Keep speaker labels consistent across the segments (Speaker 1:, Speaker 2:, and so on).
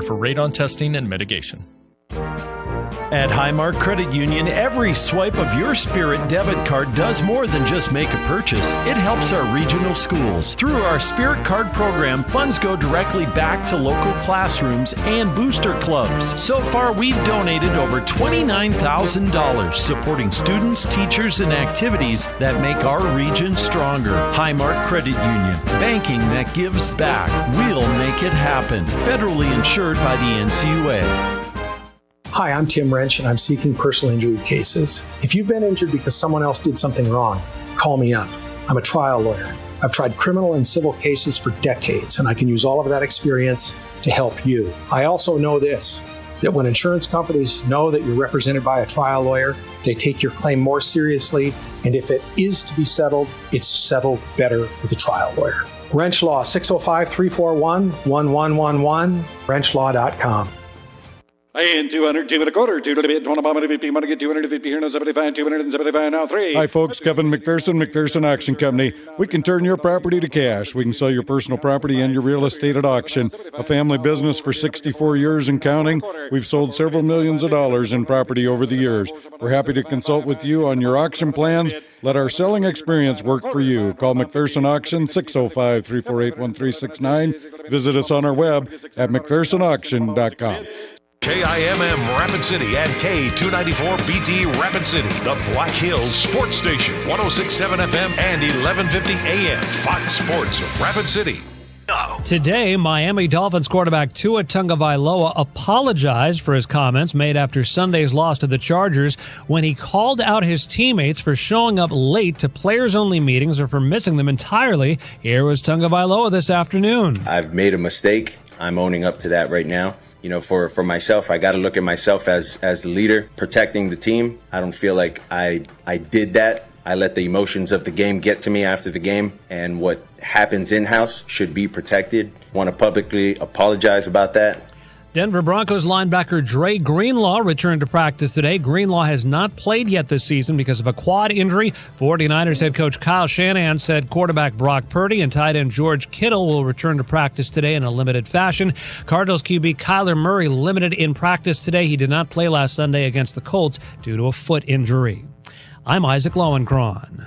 Speaker 1: for radon testing and mitigation.
Speaker 2: At Highmark Credit Union, every swipe of your Spirit debit card does more than just make a purchase. It helps our regional schools. Through our Spirit Card program, funds go directly back to local classrooms and booster clubs. So far, we've donated over $29,000, supporting students, teachers, and activities that make our region stronger. Highmark Credit Union, banking that gives back. We'll make it happen. Federally insured by the NCUA.
Speaker 3: Hi, I'm Tim Wrench, and I'm seeking personal injury cases. If you've been injured because someone else did something wrong, call me up. I'm a trial lawyer. I've tried criminal and civil cases for decades, and I can use all of that experience to help you. I also know this, that when insurance companies know that you're represented by a trial lawyer, they take your claim more seriously, and if it is to be settled, it's settled better with a trial lawyer. Wrench Law, 605-341-1111, wrenchlaw.com.
Speaker 4: And 200, 2 and a quarter, 2 to the bid, 20 bomb, 50, want to get 250 here, no 75, 275, now 3.
Speaker 5: Hi, folks. Kevin McPherson Auction Company. We can turn your property to cash. We can sell your personal property and your real estate at auction. A family business for 64 years and counting. We've sold several millions of dollars in property over the years. We're happy to consult with you on your auction plans. Let our selling experience work for you. Call McPherson Auction, 605-348-1369. Visit us on our web at mcphersonauction.com.
Speaker 6: KIMM Rapid City and K294BT Rapid City, the Black Hills Sports Station, 106.7 FM and 1150 AM, Fox Sports Rapid City.
Speaker 7: Today, Miami Dolphins quarterback Tua Tagovailoa apologized for his comments made after Sunday's loss to the Chargers when he called out his teammates for showing up late to players-only meetings or for missing them entirely. Here was Tagovailoa this afternoon.
Speaker 8: I've made a mistake. I'm owning up to that right now. You know, for myself, I got to look at myself as the leader, protecting the team. I don't feel like I did that. I let the emotions of the game get to me after the game, and what happens in-house should be protected. Want to publicly apologize about that.
Speaker 7: Denver Broncos linebacker Dre Greenlaw returned to practice today. Greenlaw has not played yet this season because of a quad injury. 49ers head coach Kyle Shanahan said quarterback Brock Purdy and tight end George Kittle will return to practice today in a limited fashion. Cardinals QB Kyler Murray limited in practice today. He did not play last Sunday against the Colts due to a foot injury. I'm Isaac Lowenkron.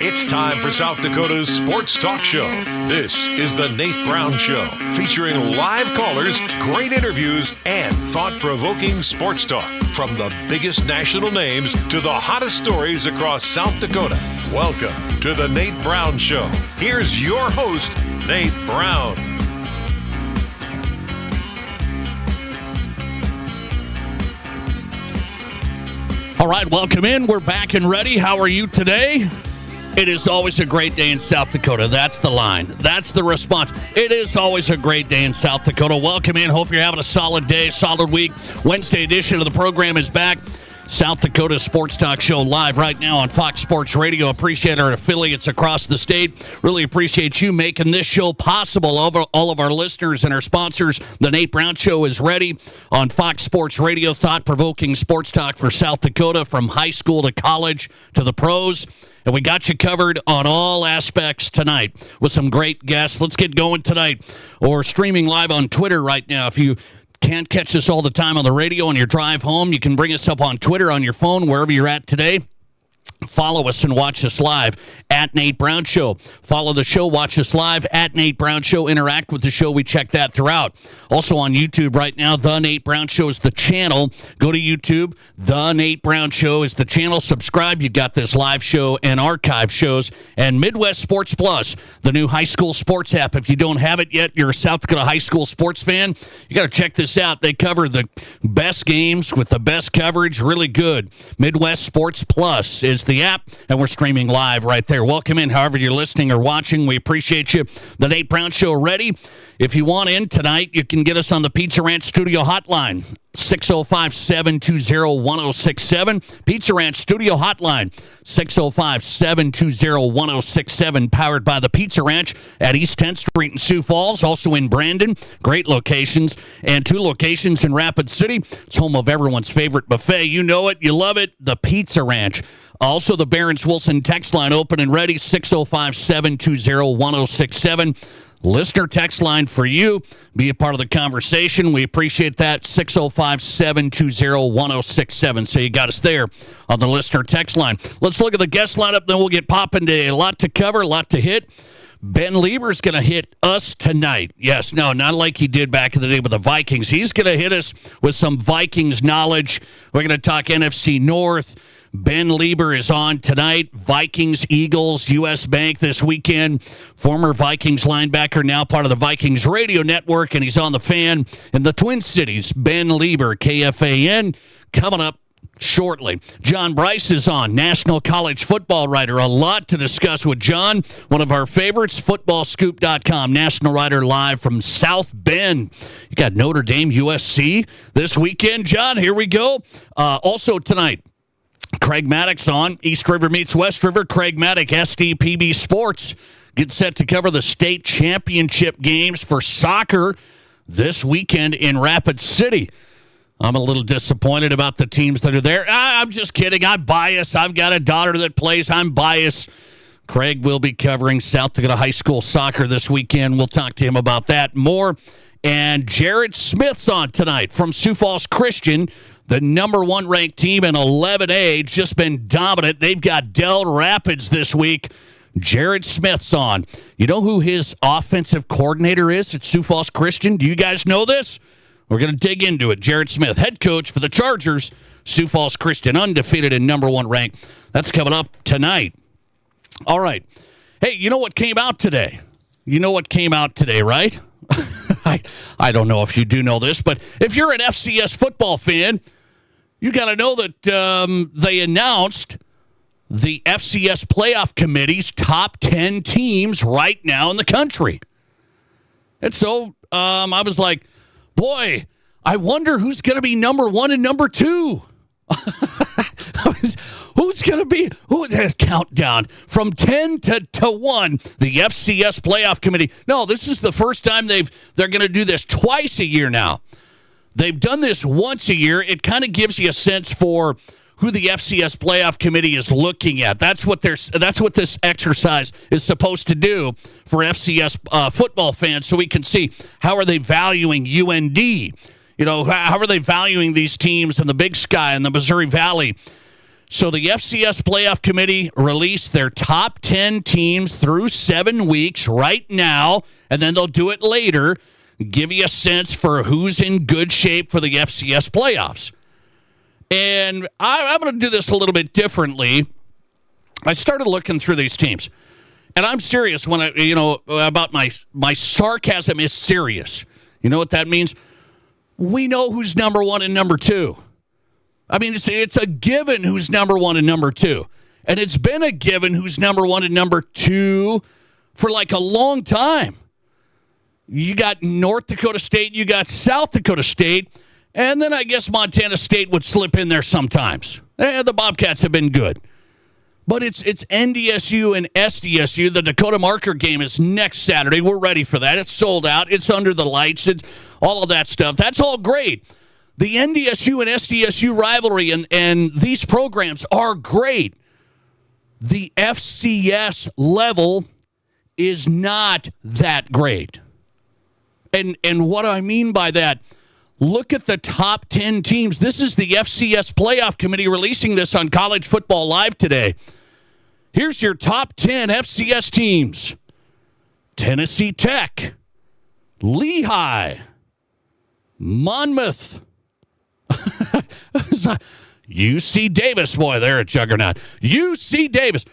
Speaker 6: It's time for South Dakota's Sports Talk Show. This is the Nate Brown Show, featuring live callers, great interviews, and thought-provoking sports talk. From the biggest national names to the hottest stories across South Dakota. Welcome to the Nate Brown Show. Here's your host, Nate Brown.
Speaker 9: All right, welcome in. We're back and ready. How are you today? It is always a great day in South Dakota. That's the line. That's the response. It is always a great day in South Dakota. Welcome in. Hope you're having a solid day, solid week. Wednesday edition of the program is back. South Dakota Sports Talk Show live right now on Fox Sports Radio. Appreciate our affiliates across the state. Really appreciate you making this show possible. All of our listeners and our sponsors. The Nate Brown Show is ready on Fox Sports Radio. Thought-provoking sports talk for South Dakota from high school to college to the pros. And we got you covered on all aspects tonight with some great guests. Let's get going tonight. Or streaming live on Twitter right now. If you can't catch us all the time on the radio on your drive home, you can bring us up on Twitter on your phone, wherever you're at today. Follow us and watch us live at Nate Brown Show. Follow the show, watch us live at Nate Brown Show. Interact with the show. We check that throughout. Also on YouTube right now, The Nate Brown Show is the channel. Go to YouTube. The Nate Brown Show is the channel. Subscribe. You've got this live show and archive shows. And Midwest Sports Plus, the new high school sports app. If you don't have it yet, you're a South Dakota high school sports fan, you got to check this out. They cover the best games with the best coverage. Really good. Midwest Sports Plus is the app, and we're streaming live right there. Welcome in, however you're listening or watching. We appreciate you. The Nate Brown Show ready. If you want in tonight, you can get us on the Pizza Ranch Studio Hotline, 605-720-1067. Pizza Ranch Studio Hotline, 605-720-1067, powered by the Pizza Ranch at East 10th Street in Sioux Falls, also in Brandon. Great locations, and 2 locations in Rapid City. It's home of everyone's favorite buffet. You know it, you love it, the Pizza Ranch. Also, the Barron's Wilson text line open and ready, 605-720-1067. Listener text line for you. Be a part of the conversation. We appreciate that. 605-720-1067. So you got us there on the listener text line. Let's look at the guest lineup, then we'll get popping today. A lot to cover, a lot to hit. Ben Lieber's going to hit us tonight. Yes, no, not like he did back in the day with the Vikings. He's going to hit us with some Vikings knowledge. We're going to talk NFC North. Ben Lieber is on tonight. Vikings, Eagles, U.S. Bank this weekend. Former Vikings linebacker, now part of the Vikings radio network, and he's on the Fan in the Twin Cities. Ben Lieber, KFAN, coming up shortly. John Bryce is on, national college football writer. A lot to discuss with John, one of our favorites, footballscoop.com, national writer live from South Bend. You got Notre Dame, USC this weekend. John, here we go. Also tonight, Craig Maddox on. East River meets West River. Craig Maddox, SDPB Sports, get set to cover the state championship games for soccer this weekend in Rapid City. I'm a little disappointed about the teams that are there. I'm just kidding. I'm biased. I've got a daughter that plays. I'm biased. Craig will be covering South Dakota High School soccer this weekend. We'll talk to him about that more. And Jared Smith's on tonight from Sioux Falls Christian. The number 1 ranked team in 11A, just been dominant. They've got Del Rapids this week. Jared Smith's on. You know who his offensive coordinator is at Sioux Falls Christian? Do you guys know this? We're going to dig into it. Jared Smith, head coach for the Chargers, Sioux Falls Christian, undefeated and number 1 ranked. That's coming up tonight. All right. Hey, you know what came out today? You know what came out today, right? I don't know if you do know this, but if you're an FCS football fan, you got to know that they announced the FCS playoff committee's top 10 teams right now in the country. And so I was like, boy, I wonder who's going to be number 1 and number 2. Who's going to be, who has countdown from 10 to 1, the FCS playoff committee. No, this is the first time they're going to do this twice a year now. They've done this once a year. It kind of gives you a sense for who the FCS playoff committee is looking at. That's what this exercise is supposed to do for FCS football fans, so we can see how are they valuing UND. You know, how are they valuing these teams in the Big Sky and the Missouri Valley? So the FCS playoff committee released their top 10 teams through 7 weeks right now, and then they'll do it later. Give you a sense for who's in good shape for the FCS playoffs. And I'm going to do this a little bit differently. I started looking through these teams, and I'm serious when about my sarcasm is serious. You know what that means? We know who's number 1 and number 2. I mean, it's a given who's number 1 and number 2. And it's been a given who's number 1 and number 2 for like a long time. You got North Dakota State, you got South Dakota State, and then I guess Montana State would slip in there sometimes. The Bobcats have been good. But it's NDSU and SDSU. The Dakota Marker game is next Saturday. We're ready for that. It's sold out. It's under the lights. It's all of that stuff. That's all great. The NDSU and SDSU rivalry and these programs are great. The FCS level is not that great. And what I mean by that, look at the top 10 teams. This is the FCS Playoff Committee releasing this on College Football Live today. Here's your top 10 FCS teams. Tennessee Tech, Lehigh, Monmouth, UC Davis. Boy, they're a juggernaut. UC Davis.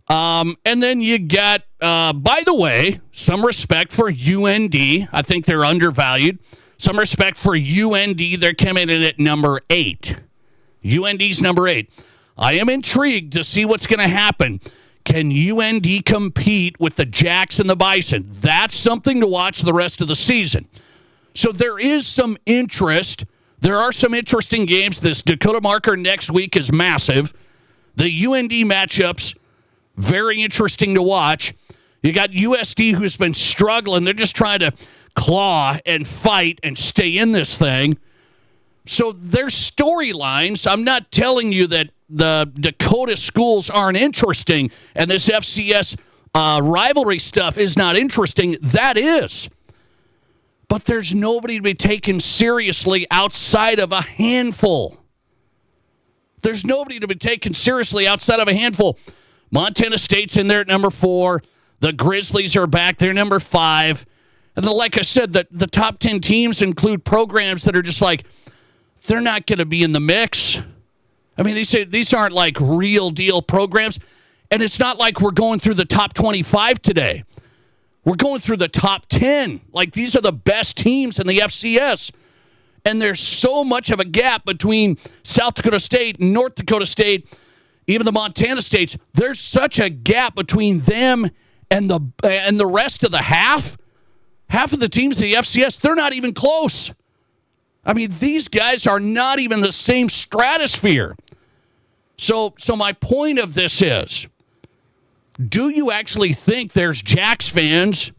Speaker 9: And then you got, by the way, some respect for UND. I think they're undervalued. Some respect for UND. They're coming in at number 8. UND's number 8. I am intrigued to see what's going to happen. Can UND compete with the Jacks and the Bison? That's something to watch the rest of the season. So there is some interest. There are some interesting games. This Dakota Marker next week is massive. The UND matchups, very interesting to watch. You got USD who's been struggling. They're just trying to claw and fight and stay in this thing. So there's storylines. I'm not telling you that the Dakota schools aren't interesting and this FCS rivalry stuff is not interesting. That is. But there's nobody to be taken seriously outside of a handful. There's nobody to be taken seriously outside of a handful. Montana State's in there at number 4. The Grizzlies are back. They're number 5. And then, like I said, the top 10 teams include programs that are just like, they're not going to be in the mix. I mean, these aren't like real deal programs. And it's not like we're going through the top 25 today. We're going through the top 10. Like, these are the best teams in the FCS. And there's so much of a gap between South Dakota State and North Dakota State, even the Montana States. There's such a gap between them and the rest of the half. Half of the teams in the FCS, they're not even close. I mean, these guys are not even the same stratosphere. So my point of this is, do you actually think there's Jacks fans,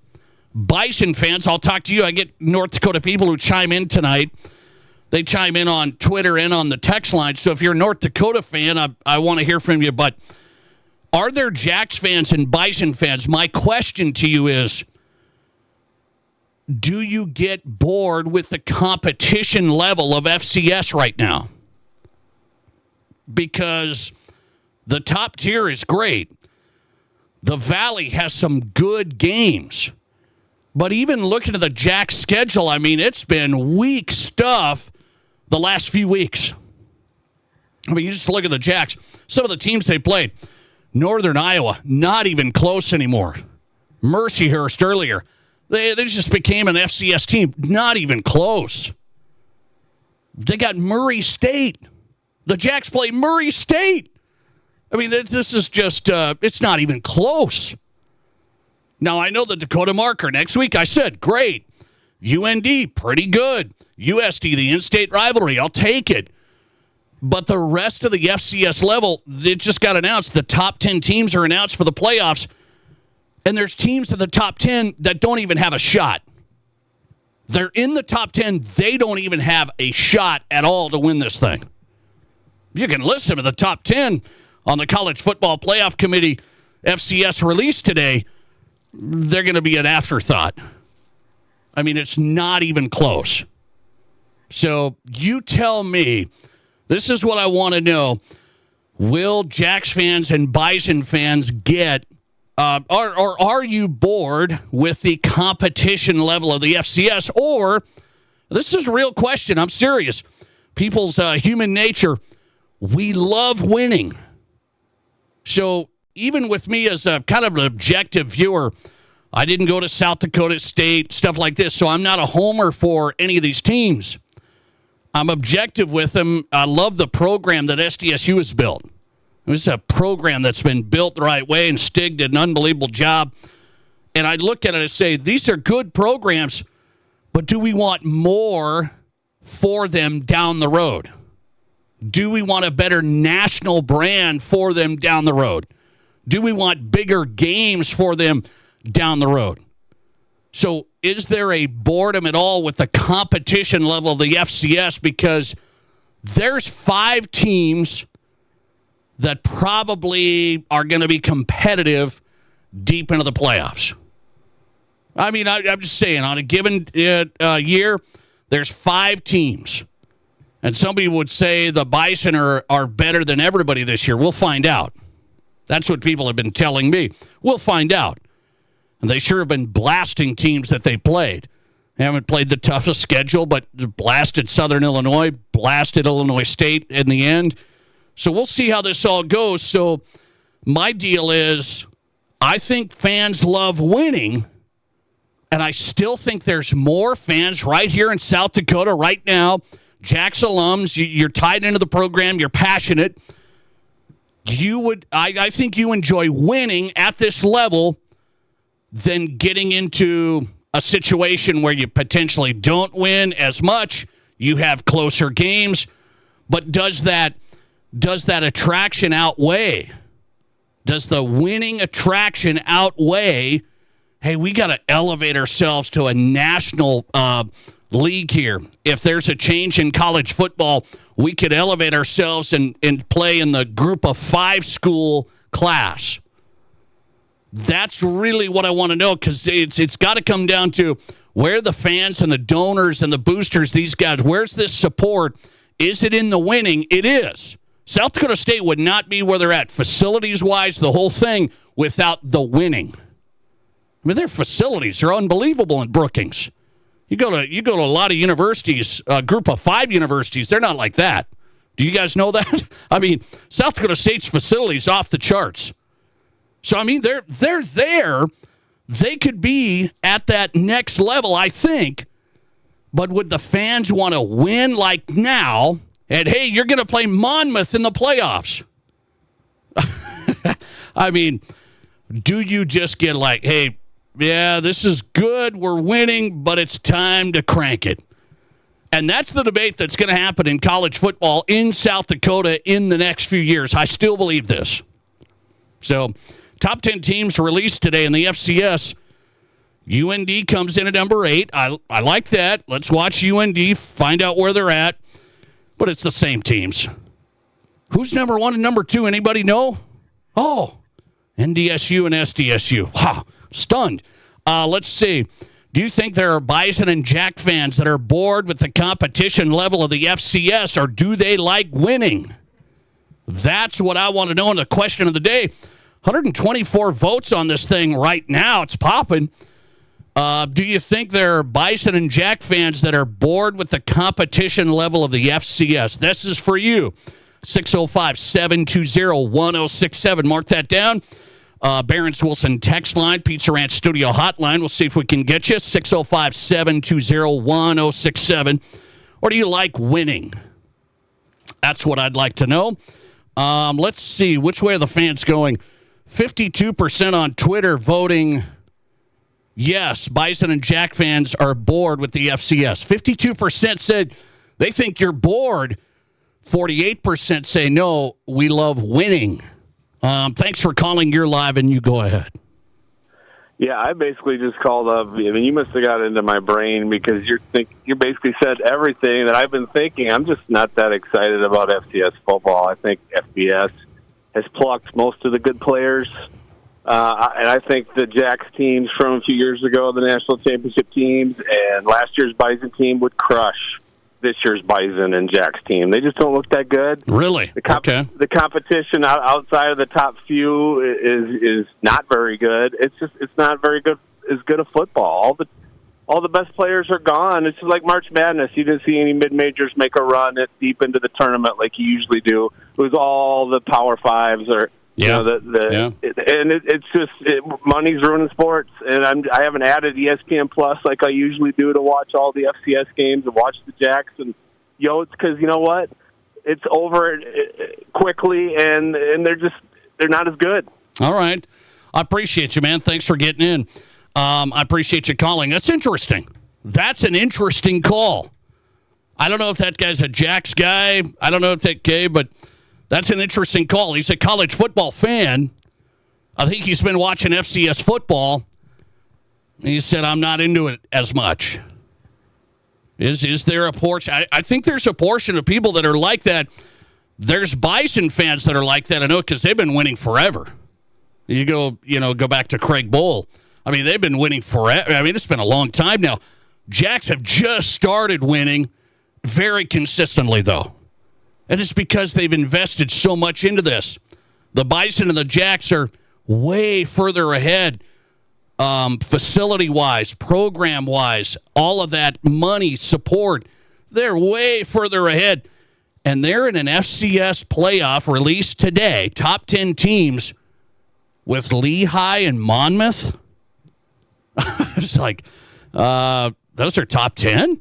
Speaker 9: Bison fans? I'll talk to you. I get North Dakota people who chime in tonight. They chime in on Twitter and on the text line. So if you're a North Dakota fan, I want to hear from you. But are there Jacks fans and Bison fans? My question to you is, do you get bored with the competition level of FCS right now? Because the top tier is great. The Valley has some good games. But even looking at the Jacks schedule, I mean, it's been weak stuff the last few weeks. I mean, you just look at the Jacks. Some of the teams they played. Northern Iowa, not even close anymore. Mercyhurst earlier. They just became an FCS team. Not even close. They got Murray State. The Jacks play Murray State. I mean, this is just, it's not even close. Now, I know the Dakota Marker next week. I said, great. UND, pretty good. USD, the in-state rivalry, I'll take it. But the rest of the FCS level, it just got announced. The top 10 teams are announced for the playoffs. And there's teams in the top 10 that don't even have a shot. They're in the top 10. They don't even have a shot at all to win this thing. You can listen to the top 10 on the College Football Playoff Committee FCS release today. They're going to be an afterthought. I mean, it's not even close. So you tell me, this is what I want to know. Will Jacks fans and Bison fans get, or are you bored with the competition level of the FCS? Or, this is a real question, I'm serious. People's human nature, we love winning. So even with me as a kind of an objective viewer, I didn't go to South Dakota State, stuff like this, so I'm not a homer for any of these teams. I'm objective with them. I love the program that SDSU has built. This is a program that's been built the right way, and Stig did an unbelievable job. And I look at it and say, these are good programs, but do we want more for them down the road? Do we want a better national brand for them down the road? Do we want bigger games for them down the road? So is there a boredom at all with the competition level of the FCS? Because there's 5 teams that probably are going to be competitive deep into the playoffs. I mean, I'm just saying, on a given year, there's 5 teams. And somebody would say the Bison are better than everybody this year. We'll find out. That's what people have been telling me. We'll find out. And they sure have been blasting teams that they played. They haven't played the toughest schedule, but blasted Southern Illinois, blasted Illinois State in the end. So we'll see how this all goes. So my deal is, I think fans love winning, and I still think there's more fans right here in South Dakota right now. Jacks alums, you're tied into the program, you're passionate. I think you enjoy winning at this level than getting into a situation where you potentially don't win as much. You have closer games, but does that attraction outweigh? Does the winning attraction outweigh, hey, we got to elevate ourselves to a national league here. If there's a change in college football, we could elevate ourselves and play in the group of 5 school class. That's really what I want to know, because it's got to come down to where the fans and the donors and the boosters, these guys, where's this support? Is it in the winning? It is. South Dakota State would not be where they're at, facilities-wise, the whole thing, without the winning. I mean, their facilities are unbelievable in Brookings. You go to a lot of universities, a group of 5 universities, they're not like that. Do you guys know that? I mean, South Dakota State's facilities off the charts. So, I mean, they're there. They could be at that next level, I think. But would the fans want to win like now? And, hey, you're going to play Monmouth in the playoffs. I mean, do you just get like, hey, yeah, this is good, we're winning, but it's time to crank it? And that's the debate that's going to happen in college football in South Dakota in the next few years. I still believe this. So, top 10 teams released today in the FCS. UND comes in at number 8. I like that. Let's watch UND, find out where they're at. But it's the same teams. Who's number 1 and number 2? Anybody know? Oh, NDSU and SDSU. Wow, stunned. Let's see. Do you think there are Bison and Jack fans that are bored with the competition level of the FCS, or do they like winning? That's what I want to know in the question of the day. 124 votes on this thing right now. It's popping. Do you think there are Bison and Jack fans that are bored with the competition level of the FCS? This is for you. 605-720-1067. Mark that down. Barron's Wilson text line, Pizza Ranch studio hotline. We'll see if we can get you. 605-720-1067. Or do you like winning? That's what I'd like to know. Let's see. Which way are the fans going? 52% on Twitter voting yes, Bison and Jack fans are bored with the FCS. 52% said they think you're bored. 48% say no, we love winning. Thanks for calling. You're live, and you go ahead.
Speaker 10: Yeah, I basically just called up. I mean, you must have got into my brain because you basically said everything that I've been thinking. I'm just not that excited about FCS football. I think FBS has plucked most of the good players. And I think the Jacks teams from a few years ago, the national championship teams, and last year's Bison team would crush this year's Bison and Jacks team. They just don't look that good.
Speaker 9: Really?
Speaker 10: The competition outside of the top few is not very good. It's not very good. As good a football. All the best players are gone. It's just like March Madness. You didn't see any mid-majors make a run deep into the tournament like you usually do. It was all the Power Fives or.
Speaker 9: Yeah.
Speaker 10: It's just money's ruining sports, and I haven't added ESPN Plus like I usually do to watch all the FCS games and watch the Jacks and Yotes because you know what, it's over quickly, and they're not as good.
Speaker 9: All right, I appreciate you, man. Thanks for getting in. I appreciate you calling. That's interesting. That's an interesting call. I don't know if that guy's a Jacks guy. I don't know if that gay, but. That's an interesting call. He's a college football fan. I think he's been watching FCS football. He said, I'm not into it as much. Is there a portion? I think there's a portion of people that are like that. There's Bison fans that are like that. I know because they've been winning forever. You go back to Craig Bowl. I mean, they've been winning forever. I mean, it's been a long time now. Jacks have just started winning very consistently, though. And it's because they've invested so much into this. The Bison and the Jacks are way further ahead, facility-wise, program-wise, all of that money, support. They're way further ahead. And they're in an FCS playoff released today, top 10 teams with Lehigh and Monmouth. It's like, those are top 10?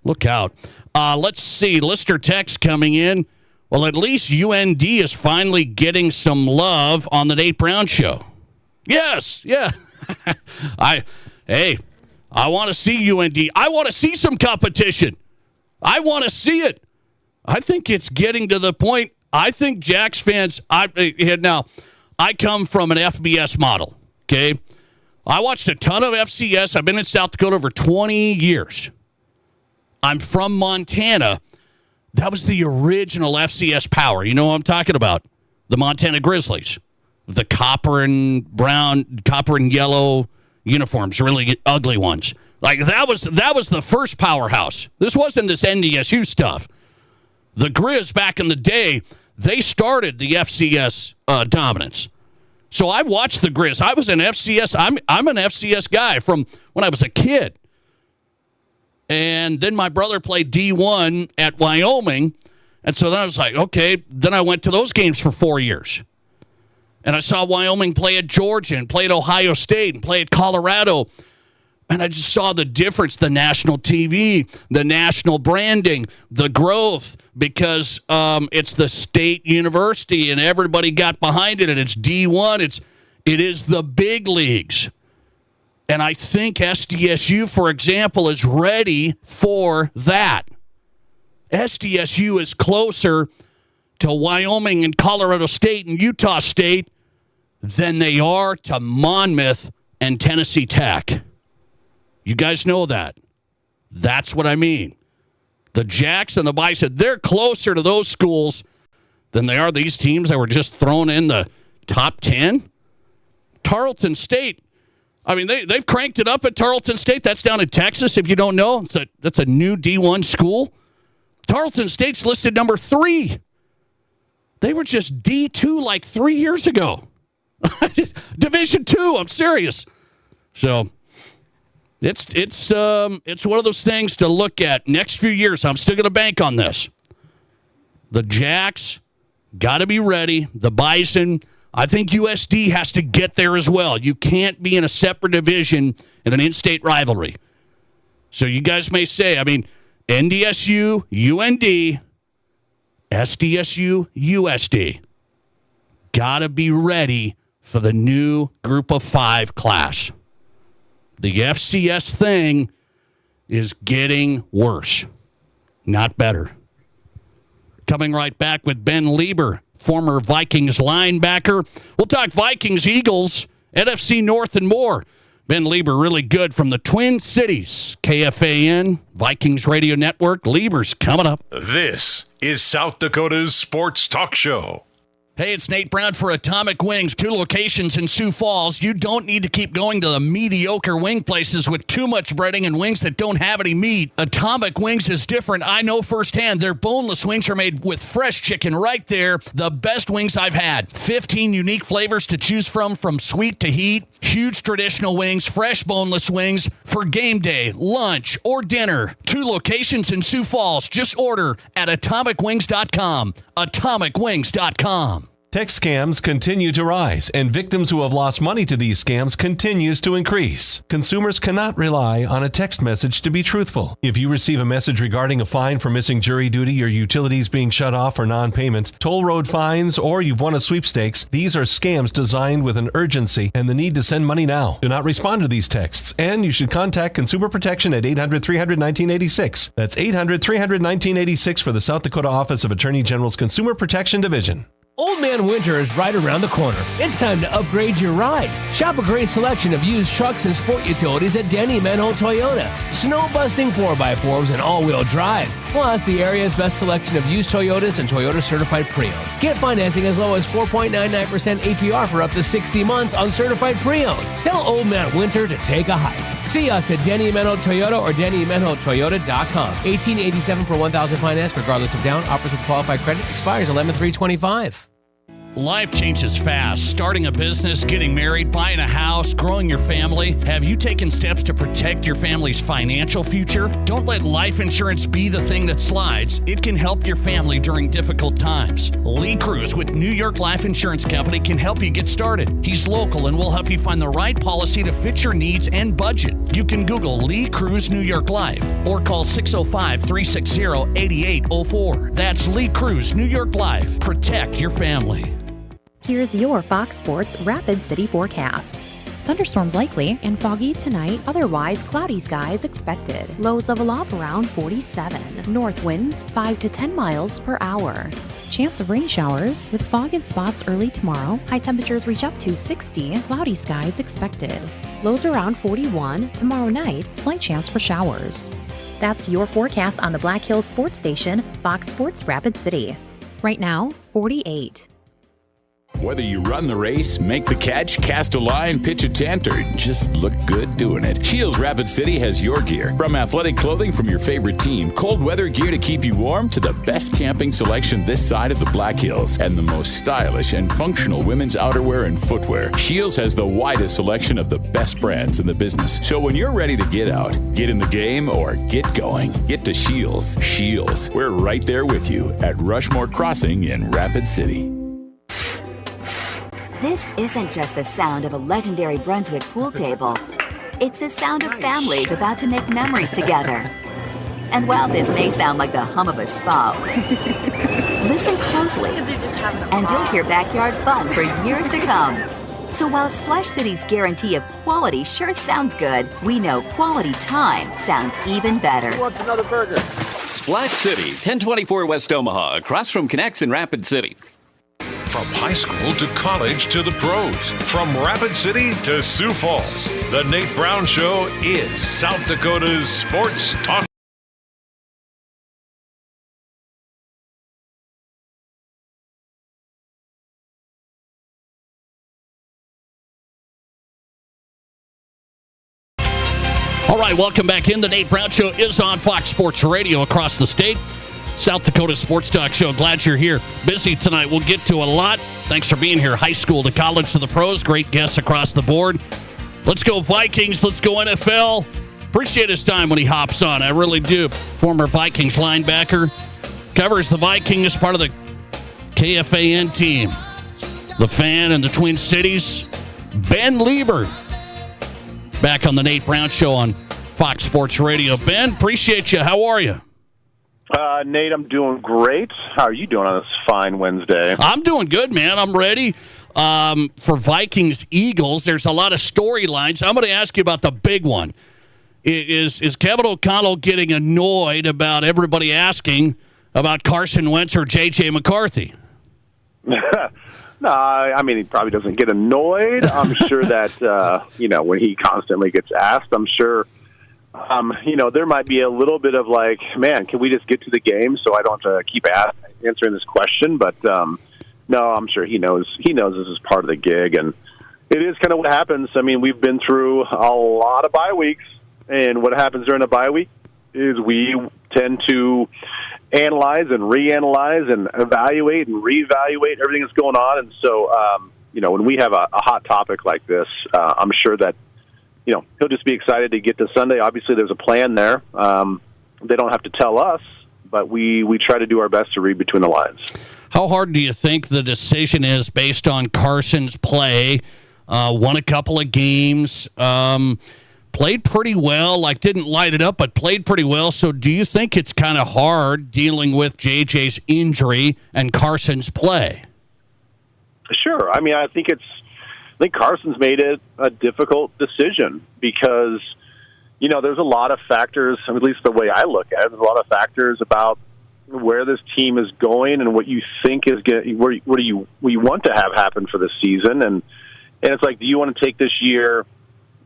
Speaker 9: Look out. Let's see. Listener text coming in. Well, at least UND is finally getting some love on the Nate Brown Show. Yes, yeah. I want to see UND. I want to see some competition. I want to see it. I think it's getting to the point. I think Jacks fans. Now, I come from an FBS model. Okay, I watched a ton of FCS. I've been in South Dakota for 20 years. I'm from Montana. That was the original FCS power. You know what I'm talking about? The Montana Grizzlies. the copper and yellow uniforms, really ugly ones. Like that was the first powerhouse. This wasn't this NDSU stuff. The Grizz back in the day, they started the FCS dominance. So I watched the Grizz. I was an FCS. I'm an FCS guy from when I was a kid. And then my brother played D1 at Wyoming. And so then I was like, okay. Then I went to those games for 4 years. And I saw Wyoming play at Georgia and play at Ohio State and play at Colorado. And I just saw the difference, the national TV, the national branding, the growth, because it's the state university and everybody got behind it, and it's D1. It is the big leagues. And I think SDSU, for example, is ready for that. SDSU is closer to Wyoming and Colorado State and Utah State than they are to Monmouth and Tennessee Tech. You guys know that. That's what I mean. The Jacks and the Bison, they're closer to those schools than they are these teams that were just thrown in the top 10. Tarleton State, I mean, they've cranked it up at Tarleton State. That's down in Texas, if you don't know. That's a new D1 school. Tarleton State's listed number 3. They were just D2 like 3 years ago. Division 2, I'm serious. So it's one of those things to look at. Next few years, I'm still going to bank on this. The Jacks got to be ready. The Bison, I think USD has to get there as well. You can't be in a separate division in an in-state rivalry. So you guys may say, I mean, NDSU, UND, SDSU, USD. Got to be ready for the new Group of 5 class. The FCS thing is getting worse, not better. Coming right back with Ben Lieber, former Vikings linebacker. We'll talk Vikings, Eagles, NFC North, and more. Ben Lieber, really good from the Twin Cities. KFAN, Vikings Radio Network. Lieber's coming up.
Speaker 6: This is South Dakota's Sports Talk Show.
Speaker 9: Hey, it's Nate Brown for Atomic Wings, 2 locations in Sioux Falls. You don't need to keep going to the mediocre wing places with too much breading and wings that don't have any meat. Atomic Wings is different. I know firsthand. Their boneless wings are made with fresh chicken right there. The best wings I've had. 15 unique flavors to choose from sweet to heat. Huge traditional wings, fresh boneless wings for game day, lunch, or dinner. 2 locations in Sioux Falls. Just order at atomicwings.com. Atomicwings.com.
Speaker 11: Text scams continue to rise, and victims who have lost money to these scams continues to increase. Consumers cannot rely on a text message to be truthful. If you receive a message regarding a fine for missing jury duty, your utilities being shut off for non-payment, toll road fines, or you've won a sweepstakes, these are scams designed with an urgency and the need to send money now. Do not respond to these texts, and you should contact Consumer Protection at 800-300-1986. That's 800-300-1986 for the South Dakota Office of Attorney General's Consumer Protection Division.
Speaker 12: Old Man Winter is right around the corner. It's time to upgrade your ride. Shop a great selection of used trucks and sport utilities at Denny Menholt Toyota. Snow-busting 4x4s and all-wheel drives. Plus, the area's best selection of used Toyotas and Toyota Certified Pre-Owned. Get financing as low as 4.99% APR for up to 60 months on Certified Pre-Owned. Tell Old Man Winter to take a hike. See us at Denny Menholt Toyota or DennyMenholtToyota.com. 1887 per 1,000 finance, regardless of down. Offers with qualified credit. Expires 11/3/25.
Speaker 9: Life changes fast. Starting a business, getting married, buying a house, growing your family. Have you taken steps to protect your family's financial future? Don't let life insurance be the thing that slides. It can help your family during difficult times. Lee Cruz with New York Life Insurance Company can help you get started. He's local and will help you find the right policy to fit your needs and budget. You can Google Lee Cruz New York Life or call 605-360-8804. That's Lee Cruz New York Life. Protect your family.
Speaker 13: Here's your Fox Sports Rapid City forecast. Thunderstorms likely and foggy tonight, otherwise cloudy skies expected. Lows level off around 47. North winds 5 to 10 miles per hour. Chance of rain showers with fog in spots early tomorrow. High temperatures reach up to 60. Cloudy skies expected. Lows around 41. Tomorrow night, slight chance for showers. That's your forecast on the Black Hills Sports Station, Fox Sports Rapid City. Right now, 48.
Speaker 14: Whether you run the race, make the catch, cast a line, pitch a tent, or just look good doing it, Shields Rapid City has your gear. From athletic clothing from your favorite team, cold weather gear to keep you warm, to the best camping selection this side of the Black Hills, and the most stylish and functional women's outerwear and footwear. Shields has the widest selection of the best brands in the business. So when you're ready to get out, get in the game, or get going, get to Shields. Shields, we're right there with you at Rushmore Crossing in Rapid City.
Speaker 15: This isn't just the sound of a legendary Brunswick pool table. It's the sound of families about to make memories together. And while this may sound like the hum of a spa, listen closely, and you'll hear backyard fun for years to come. So while Splash City's guarantee of quality sure sounds good, we know quality time sounds even better.
Speaker 16: Who wants another burger? Splash City, 1024 West Omaha, across from Connects in Rapid City.
Speaker 6: From high school to college to the pros, from Rapid City to Sioux Falls, the Nate Brown Show is South Dakota's sports talk.
Speaker 9: All right, welcome back in. The Nate Brown Show is on Fox Sports Radio across the state. South Dakota Sports Talk Show. Glad you're here. Busy tonight. We'll get to a lot. Thanks for being here. High school to college to the pros. Great guests across the board. Let's go Vikings. Let's go NFL. Appreciate his time when he hops on. I really do. Former Vikings linebacker. Covers the Vikings, part of the KFAN team. The Fan in the Twin Cities. Ben Lieber. Back on the Nate Brown Show on Fox Sports Radio. Ben, appreciate you. How are you?
Speaker 10: Nate, I'm doing great. How are you doing on this fine Wednesday?
Speaker 9: I'm doing good, man. I'm ready for Vikings-Eagles. There's a lot of storylines. I'm going to ask you about the big one. Is Kevin O'Connell getting annoyed about everybody asking about Carson Wentz or J.J. McCarthy?
Speaker 10: No, I mean, he probably doesn't get annoyed. I'm sure that, when he constantly gets asked, I'm sure, there might be a little bit of like, man, can we just get to the game so I don't have to keep answering this question? But, no, I'm sure he knows this is part of the gig, and it is kind of what happens. I mean, we've been through a lot of bye weeks, and what happens during a bye week is we tend to analyze and reanalyze and evaluate and reevaluate everything that's going on. And so, when we have a hot topic like this, I'm sure that, he'll just be excited to get to Sunday. Obviously, there's a plan there. They don't have to tell us, but we try to do our best to read between the lines.
Speaker 9: How hard do you think the decision is based on Carson's play? Won a couple of games, played pretty well, didn't light it up, but played pretty well. So do you think it's kind of hard dealing with JJ's injury and Carson's play?
Speaker 10: Sure. I mean, I think Carson's made it a difficult decision because, there's a lot of factors, at least the way I look at it, there's a lot of factors about where this team is going and what you think is going, what do you want to have happen for this season. And it's like, do you want to take this year,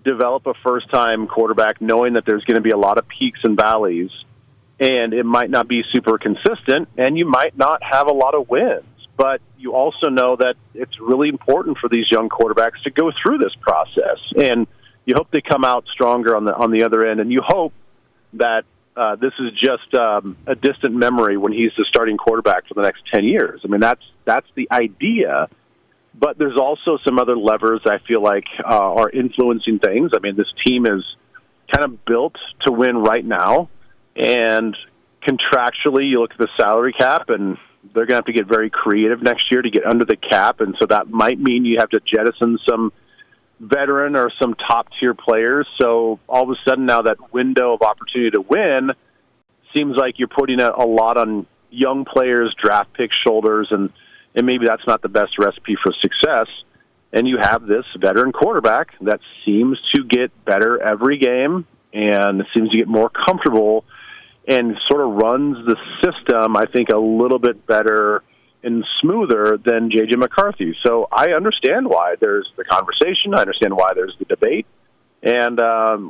Speaker 10: develop a first-time quarterback knowing that there's going to be a lot of peaks and valleys, and it might not be super consistent, and you might not have a lot of wins. But you also know that it's really important for these young quarterbacks to go through this process, and you hope they come out stronger on the other end, and you hope that this is just a distant memory when he's the starting quarterback for the next 10 years. I mean, that's the idea. But there's also some other levers I feel like are influencing things. I mean, this team is kind of built to win right now. And contractually, you look at the salary cap, and they're going to have to get very creative next year to get under the cap. And so that might mean you have to jettison some veteran or some top-tier players. So all of a sudden now that window of opportunity to win seems like you're putting a lot on young players' draft pick shoulders, and maybe that's not the best recipe for success. And you have this veteran quarterback that seems to get better every game and seems to get more comfortable and sort of runs the system, I think, a little bit better and smoother than J.J. McCarthy. So I understand why there's the conversation. I understand why there's the debate. And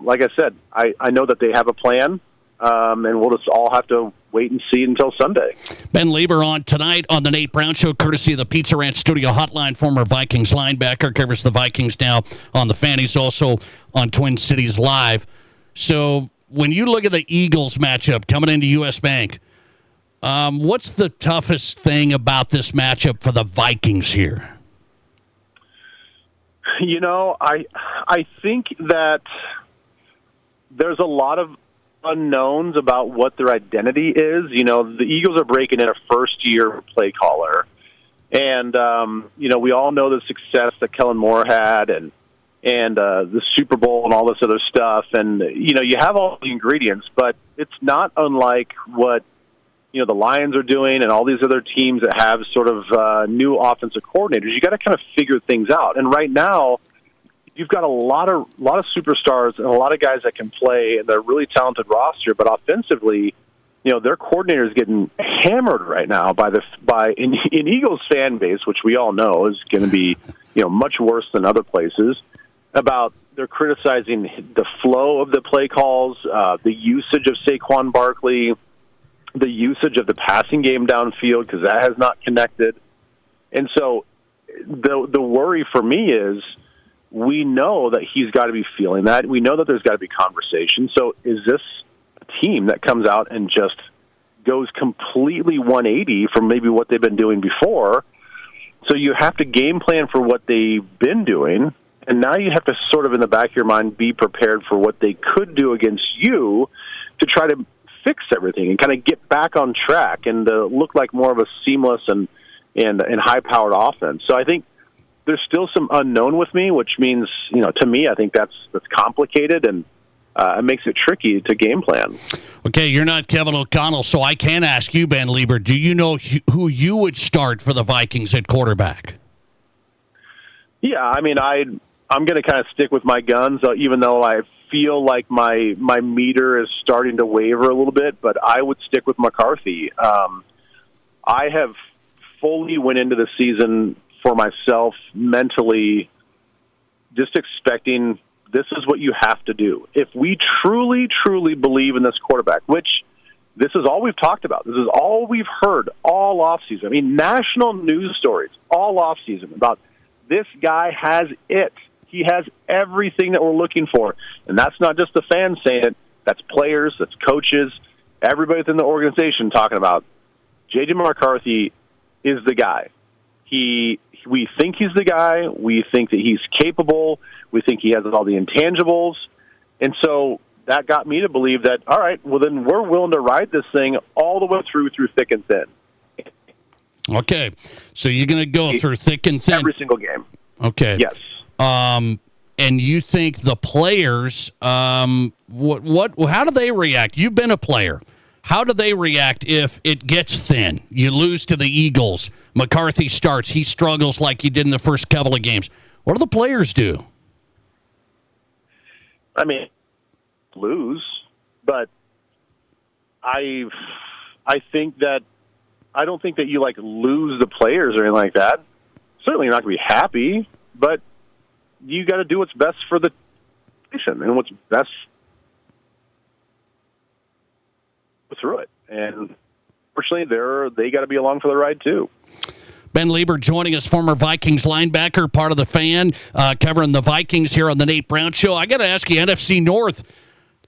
Speaker 10: like I said, I know that they have a plan. and we'll just all have to wait and see until Sunday.
Speaker 9: Ben Lieber on tonight on the Nate Brown Show, courtesy of the Pizza Ranch Studio Hotline. Former Vikings linebacker, covers the Vikings now on the Fan. He's also on Twin Cities Live. So when you look at the Eagles matchup coming into U.S. Bank, what's the toughest thing about this matchup for the Vikings here?
Speaker 10: You know, I think that there's a lot of unknowns about what their identity is. You know, the Eagles are breaking in a first-year play caller. And, you know, we all know the success that Kellen Moore had and the Super Bowl and all this other stuff. And, you know, you have all the ingredients, but it's not unlike what, you know, the Lions are doing and all these other teams that have sort of new offensive coordinators. You got to kind of figure things out. And right now, you've got a lot of superstars and a lot of guys that can play, and they're a really talented roster. But offensively, you know, their coordinator is getting hammered right now by in Eagles fan base, which we all know is going to be, you know, much worse than other places. About they're criticizing the flow of the play calls, the usage of Saquon Barkley, the usage of the passing game downfield because that has not connected. And so the worry for me is we know that he's got to be feeling that. We know that there's got to be conversation. So is this a team that comes out and just goes completely 180 from maybe what they've been doing before? So you have to game plan for what they've been doing, and now you have to sort of in the back of your mind be prepared for what they could do against you to try to fix everything and kind of get back on track and look like more of a seamless and high-powered offense. So I think there's still some unknown with me, which means, you know, to me, I think that's complicated and it makes it tricky to game plan.
Speaker 9: Okay, you're not Kevin O'Connell, so I can ask you, Ben Lieber, do you know who you would start for the Vikings at quarterback?
Speaker 10: Yeah, I mean, I'm going to kind of stick with my guns, even though I feel like my meter is starting to waver a little bit, but I would stick with McCarthy. I have fully went into the season for myself mentally just expecting this is what you have to do. If we truly, truly believe in this quarterback, which this is all we've talked about, this is all we've heard all offseason. I mean, national news stories all offseason about this guy has it. He has everything that we're looking for. And that's not just the fans saying it. That's players, that's coaches, everybody within the organization talking about J.J. McCarthy is the guy. We think he's the guy. We think that he's capable. We think he has all the intangibles. And so that got me to believe that, all right, well, then we're willing to ride this thing all the way through thick and thin.
Speaker 9: Okay. So you're going to go through thick and thin.
Speaker 10: Every single game.
Speaker 9: Okay.
Speaker 10: Yes.
Speaker 9: And you think the players, how do they react? You've been a player. How do they react if it gets thin? You lose to the Eagles. McCarthy starts. He struggles like he did in the first couple of games. What do the players do?
Speaker 10: I mean, lose, but I think that I don't think that you lose the players or anything like that. Certainly, you're not going to be happy, but you got to do what's best for the nation and what's best through it. And fortunately, they got to be along for the ride too.
Speaker 9: Ben Lieber joining us, former Vikings linebacker, part of the Fan, covering the Vikings here on the Nate Brown Show. I got to ask you, NFC North,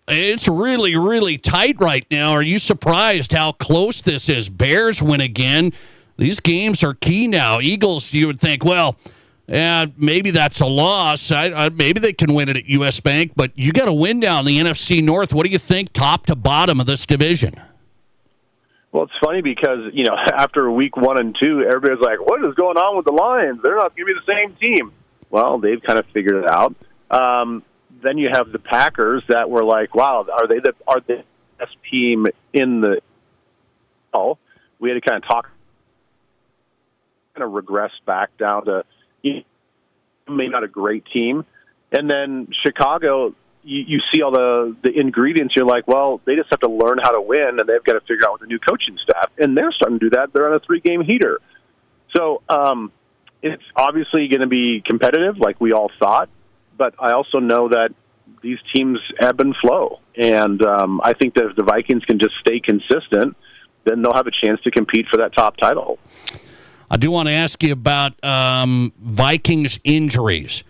Speaker 9: it's really, really tight right now. Are you surprised how close this is? Bears win again. These games are key now. Eagles, you would think, well, maybe that's a loss. Maybe they can win it at U.S. Bank, but you got to win down the NFC North. What do you think top to bottom of this division?
Speaker 10: Well, it's funny because, after week 1 and 2, everybody's like, what is going on with the Lions? They're not going to be the same team. Well, they've kind of figured it out. Then you have the Packers that were like, wow, are they the best team in the – oh, we had to kind of regress back down to maybe not a great team. And then Chicago – you see all the ingredients, you're like, well, they just have to learn how to win, and they've got to figure out with the new coaching staff. And they're starting to do that. They're on a 3-game heater. So it's obviously going to be competitive like we all thought, but I also know that these teams ebb and flow. And I think that if the Vikings can just stay consistent, then they'll have a chance to compete for that top title.
Speaker 9: I do want to ask you about Vikings injuries.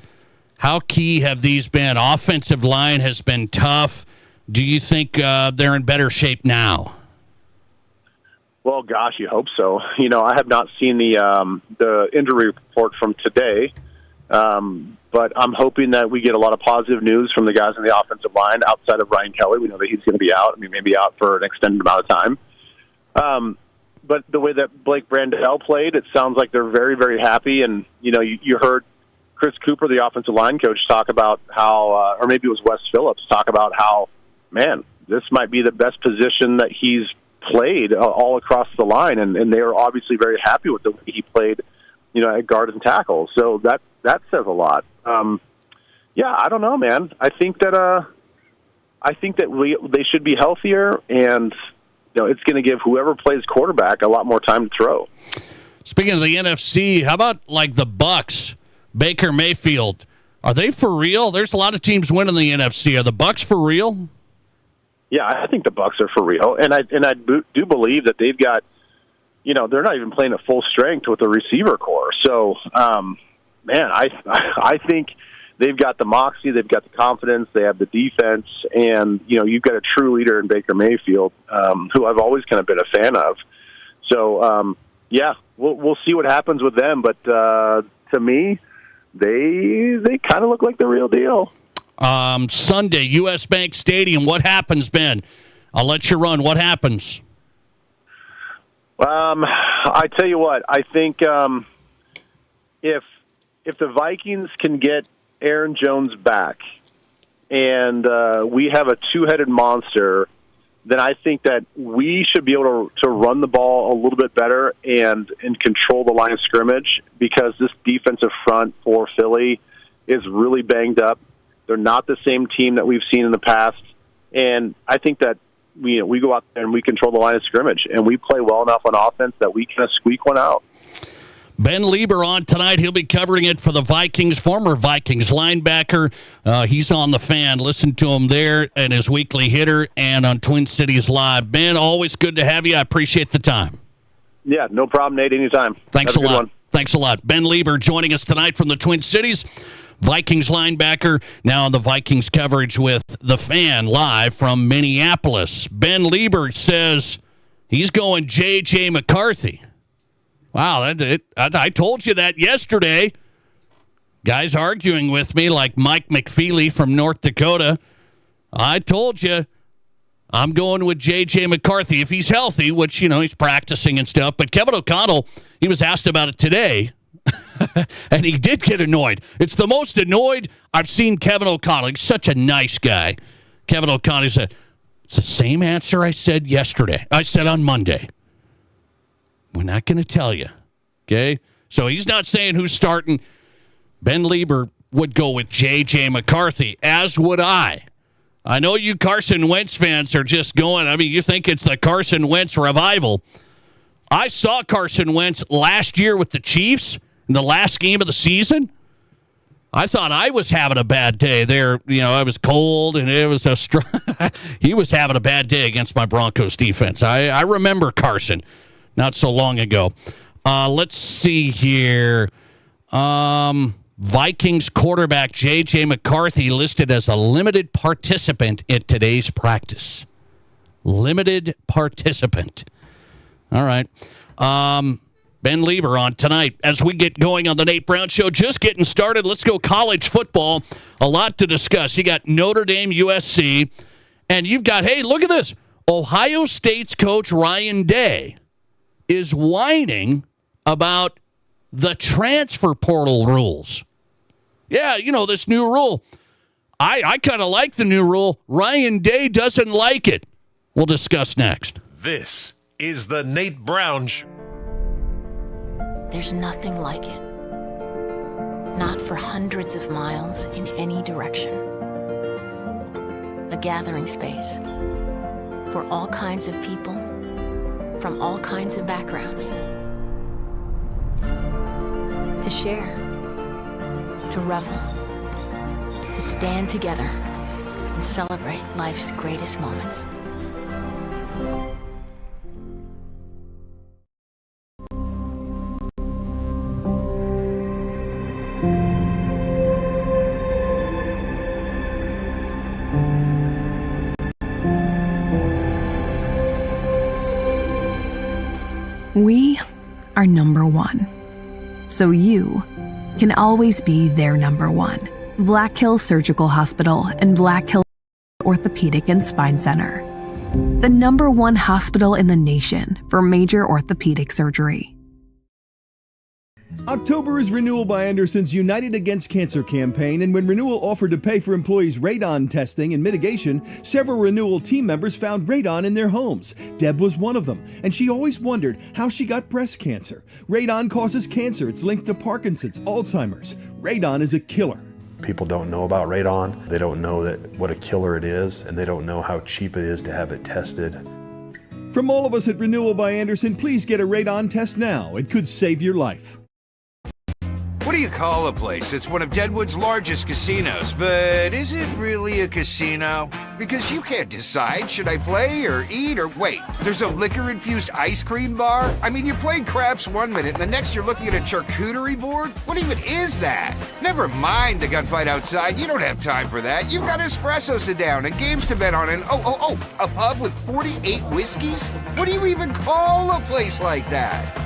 Speaker 9: How key have these been? Offensive line has been tough. Do you think they're in better shape now?
Speaker 10: Well, gosh, you hope so. I have not seen the injury report from today, but I'm hoping that we get a lot of positive news from the guys on the offensive line outside of Ryan Kelly. We know that he's going to be out. Maybe out for an extended amount of time. But the way that Blake Brandel played, it sounds like they're very, very happy. And, you heard Chris Cooper, the offensive line coach, talk about how, or maybe it was Wes Phillips, talk about how, man, this might be the best position that he's played all across the line. And they are obviously very happy with the way he played, at guard and tackle. So that says a lot. I don't know, man. I think that they should be healthier, and it's going to give whoever plays quarterback a lot more time to throw.
Speaker 9: Speaking of the NFC, how about like the Bucs, Baker Mayfield? Are they for real? There's a lot of teams winning the NFC. Are the Bucs for real?
Speaker 10: Yeah, I think the Bucs are for real, and I do believe that they've got, they're not even playing at full strength with the receiver core. So, man, I think they've got the moxie, they've got the confidence, they have the defense, and you've got a true leader in Baker Mayfield, who I've always kind of been a fan of. So, we'll see what happens with them. But to me, they kind of look like the real deal.
Speaker 9: Sunday, U.S. Bank Stadium. What happens, Ben? I'll let you run. What happens?
Speaker 10: I tell you what. I think if the Vikings can get Aaron Jones back and we have a two-headed monster, then I think that we should be able to run the ball a little bit better and control the line of scrimmage, because this defensive front for Philly is really banged up. They're not the same team that we've seen in the past, and I think that we go out there and we control the line of scrimmage, and we play well enough on offense that we kind of squeak one out.
Speaker 9: Ben Lieber on tonight. He'll be covering it for the Vikings, former Vikings linebacker. He's on the Fan. Listen to him there and his weekly hitter and on Twin Cities Live. Ben, always good to have you. I appreciate the time.
Speaker 10: Yeah, no problem, Nate. Anytime.
Speaker 9: Thanks a lot. Thanks a lot. Ben Lieber joining us tonight from the Twin Cities. Vikings linebacker, now on the Vikings coverage with the Fan live from Minneapolis. Ben Lieber says he's going J.J. McCarthy. Wow, I told you that yesterday. Guys arguing with me like Mike McFeely from North Dakota. I told you I'm going with J.J. McCarthy if he's healthy, which, he's practicing and stuff. But Kevin O'Connell, he was asked about it today. And he did get annoyed. It's the most annoyed I've seen Kevin O'Connell. He's such a nice guy. Kevin O'Connell said, it's the same answer I said yesterday. I said on Monday. We're not going to tell you. Okay? So he's not saying who's starting. Ben Lieber would go with J.J. McCarthy, as would I. I know you Carson Wentz fans are just going, you think it's the Carson Wentz revival. I saw Carson Wentz last year with the Chiefs in the last game of the season. I thought I was having a bad day there. I was cold, and it was he was having a bad day against my Broncos defense. I remember Carson not so long ago. Let's see here. Vikings quarterback J.J. McCarthy listed as a limited participant at today's practice. Limited participant. All right. Ben Lieber on tonight as we get going on the Nate Brown Show. Just getting started. Let's go college football. A lot to discuss. You got Notre Dame, USC, and you've got, hey, look at this. Ohio State's coach Ryan Day is whining about the transfer portal rules. Yeah, this new rule. I kind of like the new rule. Ryan Day doesn't like it. We'll discuss next.
Speaker 6: This is the Nate Brown Show.
Speaker 17: There's nothing like it. Not for hundreds of miles in any direction. A gathering space for all kinds of people from all kinds of backgrounds. To share, to revel, to stand together and celebrate life's greatest moments.
Speaker 18: We are number one, so you can always be their number one. Black Hill Surgical Hospital and Black Hill Orthopedic and Spine Center. The number one hospital in the nation for major orthopedic surgery.
Speaker 19: October is Renewal by Anderson's United Against Cancer campaign, and when Renewal offered to pay for employees' radon testing and mitigation, several Renewal team members found radon in their homes. Deb was one of them, and she always wondered how she got breast cancer. Radon causes cancer. It's linked to Parkinson's, Alzheimer's. Radon is a killer.
Speaker 20: People don't know about radon. They don't know what a killer it is, and they don't know how cheap it is to have it tested.
Speaker 19: From all of us at Renewal by Anderson, please get a radon test now. It could save your life.
Speaker 21: What do you call a place? It's one of Deadwood's largest casinos, but is it really a casino? Because you can't decide, should I play or eat or wait? There's a liquor-infused ice cream bar? I mean, you're playing craps one minute, and the next you're looking at a charcuterie board? What even is that? Never mind the gunfight outside. You don't have time for that. You've got espressos to down and games to bet on, and a pub with 48 whiskeys? What do you even call a place like that?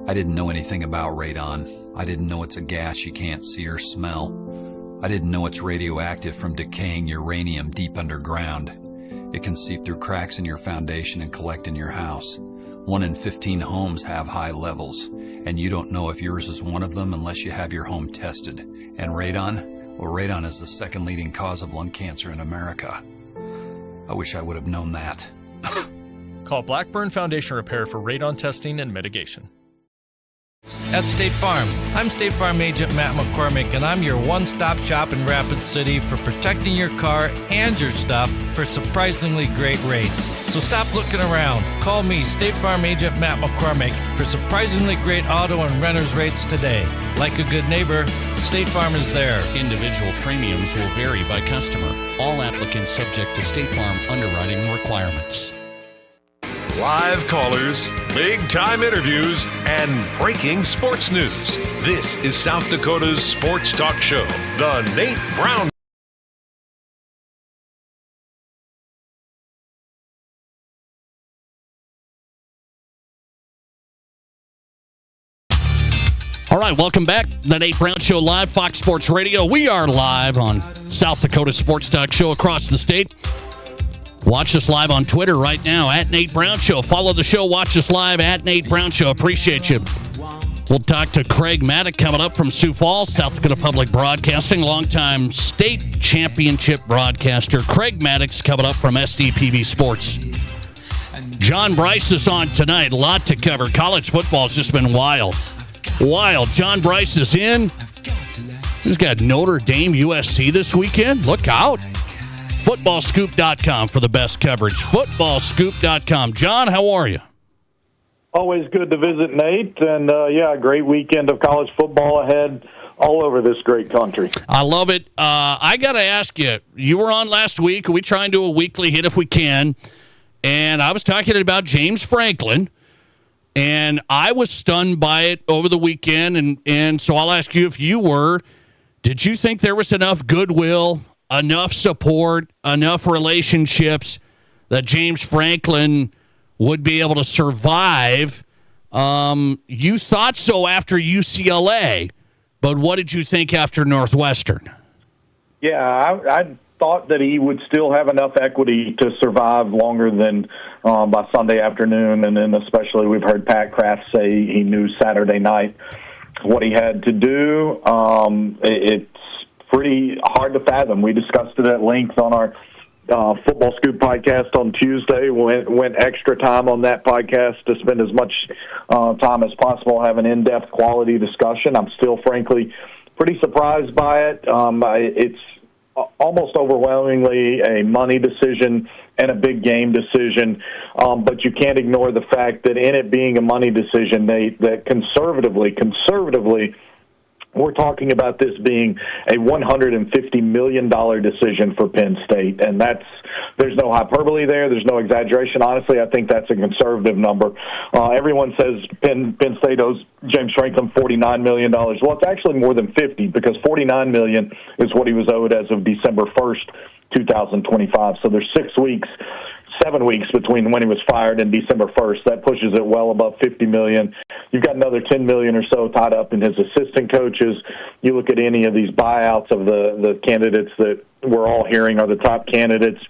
Speaker 22: I didn't know anything about radon. I didn't know it's a gas you can't see or smell. I didn't know it's radioactive from decaying uranium deep underground. It can seep through cracks in your foundation and collect in your house. 1 in 15 homes have high levels, and you don't know if yours is one of them unless you have your home tested. And radon? Well, radon is the second leading cause of lung cancer in America. I wish I would have known that.
Speaker 1: Call Blackburn Foundation Repair for radon testing and mitigation.
Speaker 23: At State Farm, I'm State Farm Agent Matt McCormick, and I'm your one-stop shop in Rapid City for protecting your car and your stuff for surprisingly great rates. So stop looking around. Call me, State Farm Agent Matt McCormick, for surprisingly great auto and renter's rates today. Like a good neighbor, State Farm is there.
Speaker 9: Individual premiums will vary by customer. All applicants subject to State Farm underwriting requirements.
Speaker 6: Live callers, big-time interviews, and breaking sports news. This is South Dakota's sports talk show, The Nate Brown.
Speaker 9: All right, welcome back. The Nate Brown Show live, Fox Sports Radio. We are live on South Dakota Sports Talk Show across the state. Watch us live on Twitter right now, at Nate Brown Show. Follow the show. Watch us live, at Nate Brown Show. Appreciate you. We'll talk to Craig Maddock coming up from Sioux Falls, South Dakota Public Broadcasting, longtime state championship broadcaster. Craig Maddock's coming up from SDPV Sports. John Bryce is on tonight. A lot to cover. College football's just been wild. Wild. John Bryce is in. He's got Notre Dame USC this weekend. Look out. FootballScoop.com for the best coverage. FootballScoop.com. John, how are you?
Speaker 24: Always good to visit, Nate. And, a great weekend of college football ahead all over this great country.
Speaker 9: I love it. I got to ask you, you were on last week. We try and do a weekly hit if we can. And I was talking about James Franklin. And I was stunned by it over the weekend. And so I'll ask you if you were. Did you think there was enough goodwill, enough support, enough relationships that James Franklin would be able to survive? You thought so after UCLA, but what did you think after Northwestern?
Speaker 24: Yeah, I thought that he would still have enough equity to survive longer than by Sunday afternoon, and then especially we've heard Pat Kraft say he knew Saturday night. what he had to do. It's pretty hard to fathom. We discussed it at length on our Football Scoop podcast on Tuesday. Went extra time on that podcast to spend as much time as possible, have an in-depth quality discussion. I'm still, frankly, pretty surprised by it. It's almost overwhelmingly a money decision and a big game decision, but you can't ignore the fact that in it being a money decision, that conservatively, we're talking about this being a $150 million decision for Penn State, and there's no hyperbole there. There's no exaggeration. Honestly, I think that's a conservative number. Everyone says Penn State owes James Franklin $49 million. Well, it's actually more than 50 because $49 million is what he was owed as of December 1st, 2025. So there's 7 weeks between when he was fired and December 1st. That pushes it well above $50 million. You've got another $10 million or so tied up in his assistant coaches. You look at any of these buyouts of the candidates that we're all hearing are the top candidates.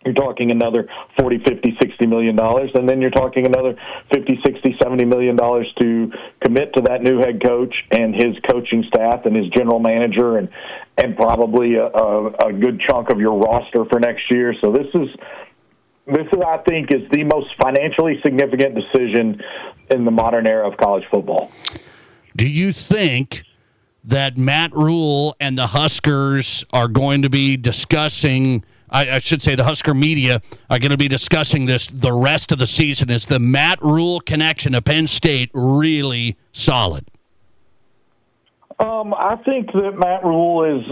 Speaker 24: You're talking another $40, $50, $60 million, and then you're talking another $50, $60, $70 million to commit to that new head coach and his coaching staff and his general manager and probably a good chunk of your roster for next year. So this is, I think, is the most financially significant decision in the modern era of college football.
Speaker 9: Do you think that Matt Rule and the Huskers are going to be discussing, I should say the Husker media are going to be discussing this the rest of the season? Is the Matt Rule connection to Penn State really solid?
Speaker 24: I think that Matt Rule is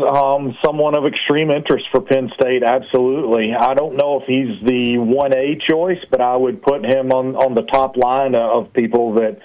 Speaker 24: someone of extreme interest for Penn State, absolutely. I don't know if he's the 1A choice, but I would put him on the top line of people that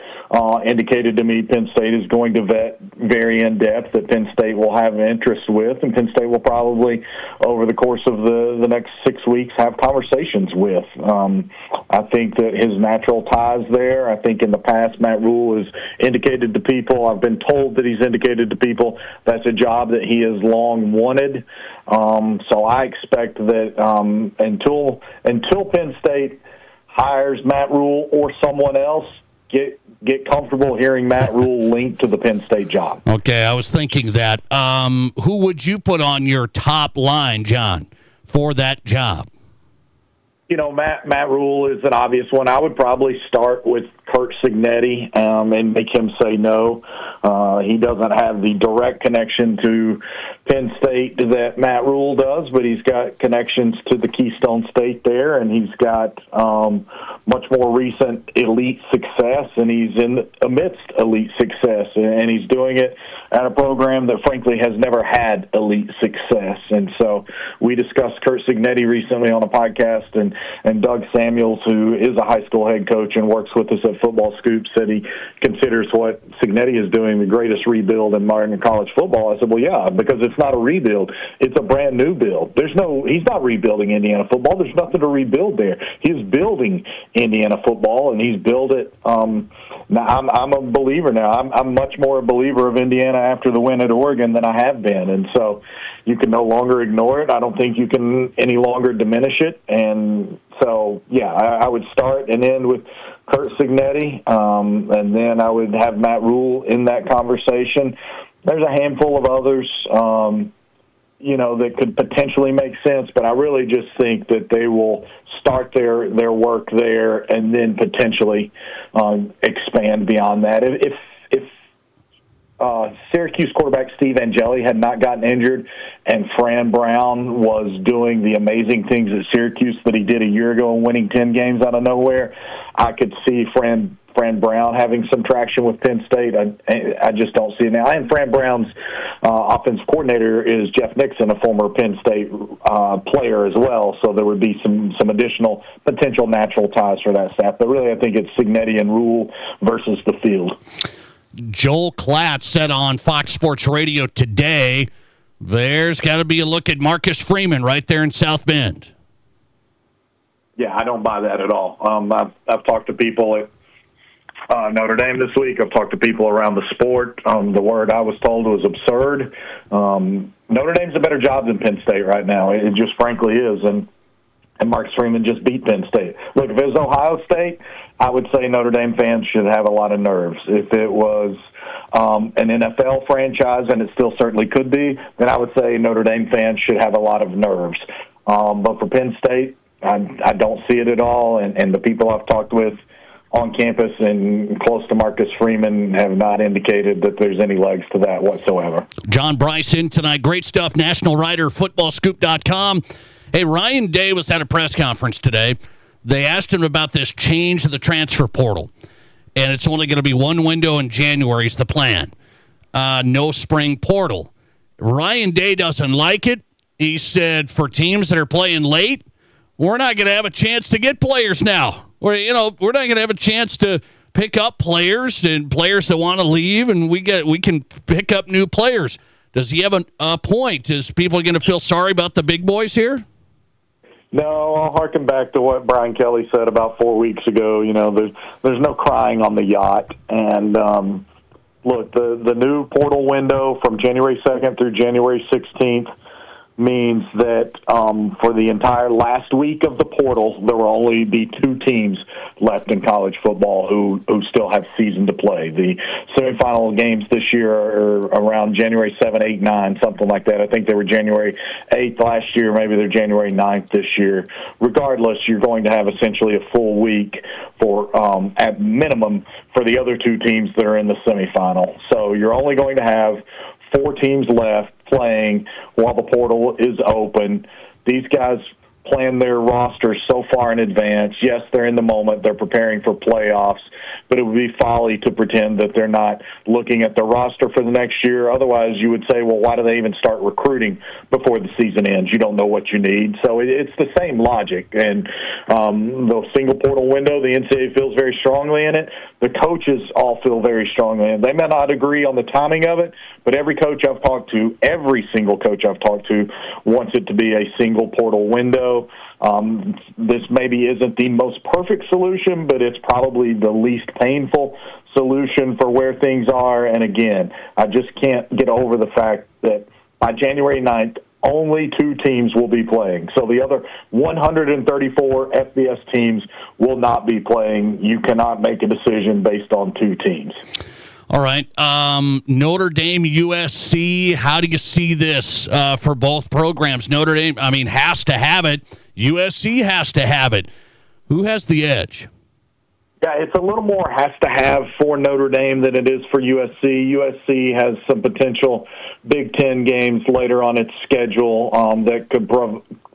Speaker 24: indicated to me Penn State is going to vet very in-depth, that Penn State will have interest with, and Penn State will probably, over the course of the next 6 weeks, have conversations with. I think that his natural ties there, I think in the past Matt Rule has indicated to people, I've been told that he's indicated to people that's a job that he has long wanted. So I expect that until Penn State hires Matt Rule or someone else, get comfortable hearing Matt Rule linked to the Penn State job.
Speaker 9: Okay, I was thinking that. Who would you put on your top line, John, for that job?
Speaker 24: You know, Matt Rule is an obvious one. I would probably start with Curt Cignetti and make him say no. He doesn't have the direct connection to Penn State that Matt Rule does, but he's got connections to the Keystone State there, and he's got much more recent elite success, and he's amidst elite success, and he's doing it at a program that, frankly, has never had elite success. And so we discussed Curt Cignetti recently on a podcast, and Doug Samuels, who is a high school head coach and works with us at Football Scoop, said he considers what Cignetti is doing the greatest rebuild in modern college football. I said, well, yeah, because it's not a rebuild. It's a brand new build. He's not rebuilding Indiana football. There's nothing to rebuild there. He's building Indiana football, and he's built it. Now, I'm a believer now. I'm much more a believer of Indiana after the win at Oregon than I have been, and so you can no longer ignore it. I don't think you can any longer diminish it, and so, yeah, I would start and end with Curt Cignetti, and then I would have Matt Rule in that conversation. There's a handful of others, that could potentially make sense, but I really just think that they will start their work there and then potentially expand beyond that. If Syracuse quarterback Steve Angeli had not gotten injured and Fran Brown was doing the amazing things at Syracuse that he did a year ago and winning 10 games out of nowhere, I could see Fran Brown having some traction with Penn State. I just don't see it now. And Fran Brown's offensive coordinator is Jeff Nixon, a former Penn State player as well, so there would be some additional potential natural ties for that staff. But really, I think it's Cignetti and Rule versus the field.
Speaker 9: Joel Klatt said on Fox Sports Radio today, there's got to be a look at Marcus Freeman right there in South Bend.
Speaker 24: Yeah, I don't buy that at all. I've talked to people at Notre Dame this week. I've talked to people around the sport. The word I was told was absurd. Notre Dame's a better job than Penn State right now. It just frankly is. And and Marcus Freeman just beat Penn State. Look, if it was Ohio State, I would say Notre Dame fans should have a lot of nerves. If it was an NFL franchise, and it still certainly could be, then I would say Notre Dame fans should have a lot of nerves. But for Penn State, I don't see it at all, and the people I've talked with on campus and close to Marcus Freeman have not indicated that there's any legs to that whatsoever.
Speaker 9: John Bryce in tonight. Great stuff. National writer, footballscoop.com. Hey, Ryan Day was at a press conference today. They asked him about this change of the transfer portal, and it's only going to be one window in January is the plan. No spring portal. Ryan Day doesn't like it. He said for teams that are playing late, we're not going to have a chance to get players now. We're not going to have a chance to pick up players and players that want to leave, and we can pick up new players. Does he have a point? Is people going to feel sorry about the big boys here?
Speaker 24: No, I'll harken back to what Brian Kelly said about 4 weeks ago. There's no crying on the yacht. And look, the new portal window from January 2nd through January 16th means that for the entire last week of the portal, there will only be 2 teams left in college football who still have season to play. The semifinal games this year are around January 7, 8, 9, something like that. I think they were January 8th last year. Maybe they're January 9th this year. Regardless, you're going to have essentially a full week for, at minimum, for the other 2 teams that are in the semifinal. So you're only going to have 4 teams left playing while the portal is open. These guys plan their rosters so far in advance. Yes, they're in the moment. They're preparing for playoffs, but it would be folly to pretend that they're not looking at the roster for the next year. Otherwise, you would say, well, why do they even start recruiting before the season ends? You don't know what you need. So it's the same logic. And the single portal window, the NCAA feels very strongly in it. The coaches all feel very strongly in it. They may not agree on the timing of it, but every single coach I've talked to wants it to be a single portal window. This maybe isn't the most perfect solution, but it's probably the least painful solution for where things are. And again, I just can't get over the fact that by January 9th, only 2 teams will be playing. So the other 134 FBS teams will not be playing. You cannot make a decision based on 2 teams.
Speaker 9: All right. Notre Dame, USC, how do you see this for both programs? Notre Dame, has to have it. USC has to have it. Who has the edge?
Speaker 24: Yeah, it's a little more has to have for Notre Dame than it is for USC. USC has some potential Big Ten games later on its schedule that could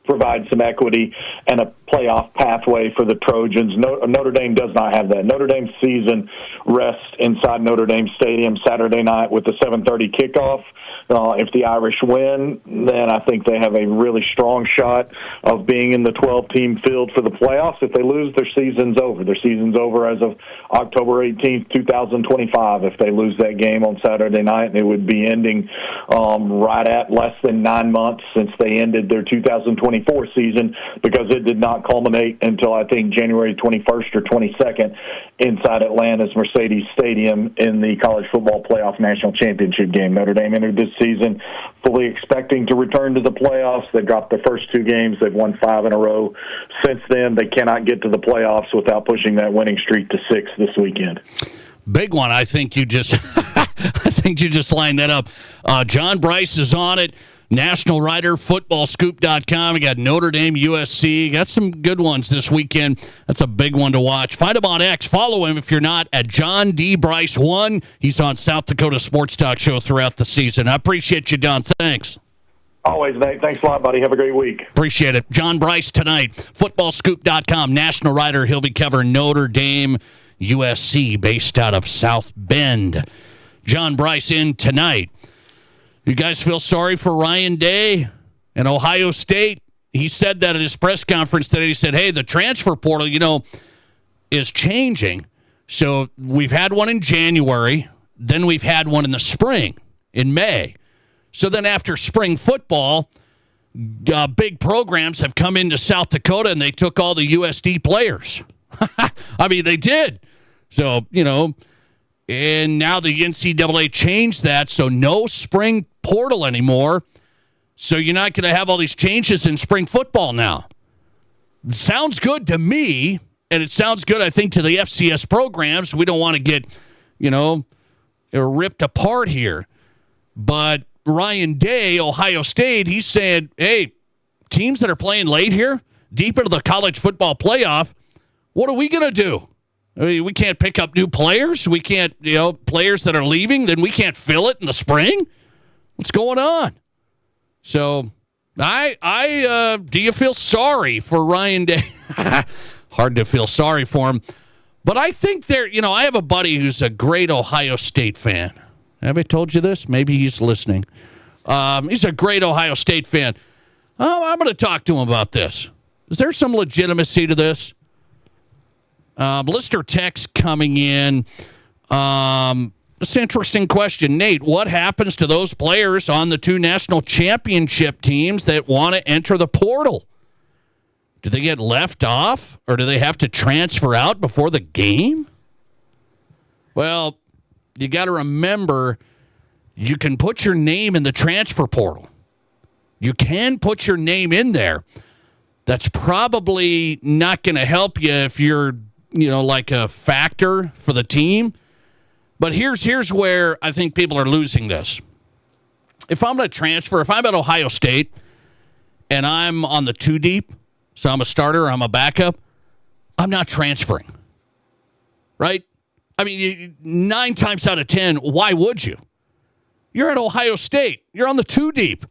Speaker 24: provide some equity and a playoff pathway for the Trojans. Notre Dame does not have that. Notre Dame's season rests inside Notre Dame Stadium Saturday night with the 7:30 kickoff. If the Irish win, then I think they have a really strong shot of being in the 12-team field for the playoffs. If they lose, their season's over. Their season's over as of October 18th, 2025. If they lose that game on Saturday night, it would be ending right at less than 9 months since they ended their 2024 season, because it did not culminate until, I think, January 21st or 22nd inside Atlanta's Mercedes Stadium in the college football playoff national championship game. Notre Dame entered this season fully expecting to return to the playoffs. They dropped the first 2 games. They've won 5 in a row since then. They cannot get to the playoffs without pushing that winning streak to 6 this weekend.
Speaker 9: Big one. I think you just lined that up. John Bryce is on it. National writer, footballscoop.com. We got Notre Dame, USC. Got some good ones this weekend. That's a big one to watch. Find him on X. Follow him if you're not at John D. Bryce 1. He's on South Dakota Sports Talk Show throughout the season. I appreciate you, Don. Thanks.
Speaker 24: Always, Nate. Thanks a lot, buddy. Have a great week.
Speaker 9: Appreciate it. John Bryce tonight, footballscoop.com. National writer. He'll be covering Notre Dame, USC, based out of South Bend. John Bryce in tonight. You guys feel sorry for Ryan Day and Ohio State? He said that at his press conference today. He said, hey, the transfer portal, is changing. So we've had one in January. Then we've had one in the spring, in May. So then after spring football, big programs have come into South Dakota and they took all the USD players. They did. So, and now the NCAA changed that, so no spring portal anymore. So you're not going to have all these changes in spring football now. Sounds good to me, and it sounds good, I think, to the FCS programs. We don't want to get, ripped apart here. But Ryan Day, Ohio State, he said, hey, teams that are playing late here, deep into the college football playoff, what are we going to do? I mean, we can't pick up new players. We can't, players that are leaving, then we can't fill it in the spring. What's going on? So, do you feel sorry for Ryan Day? Hard to feel sorry for him. But I think I have a buddy who's a great Ohio State fan. Have I told you this? Maybe he's listening. He's a great Ohio State fan. Oh, I'm going to talk to him about this. Is there some legitimacy to this? Listener text coming in. It's an interesting question. Nate, what happens to those players on the 2 national championship teams that want to enter the portal? Do they get left off, or do they have to transfer out before the game? Well, you got to remember, you can put your name in the transfer portal. You can put your name in there. That's probably not going to help you if you're, like a factor for the team. But here's where I think people are losing this. If I'm going to transfer, if I'm at Ohio State and I'm on the 2 deep, so I'm a starter, I'm a backup, I'm not transferring. Right? I mean, 9 times out of 10, why would you? You're at Ohio State. You're on the 2 deep.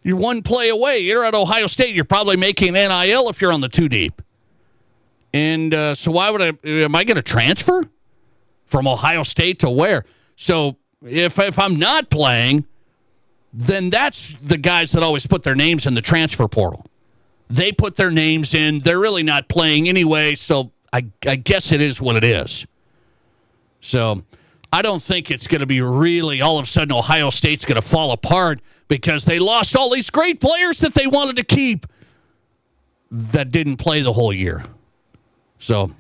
Speaker 9: You're 1 play away. You're at Ohio State. You're probably making NIL if you're on the 2 deep. And so why would am I going to transfer from Ohio State to where? So if I'm not playing, then that's the guys that always put their names in the transfer portal. They put their names in. They're really not playing anyway, so I guess it is what it is. So I don't think it's going to be really all of a sudden Ohio State's going to fall apart because they lost all these great players that they wanted to keep that didn't play the whole year. So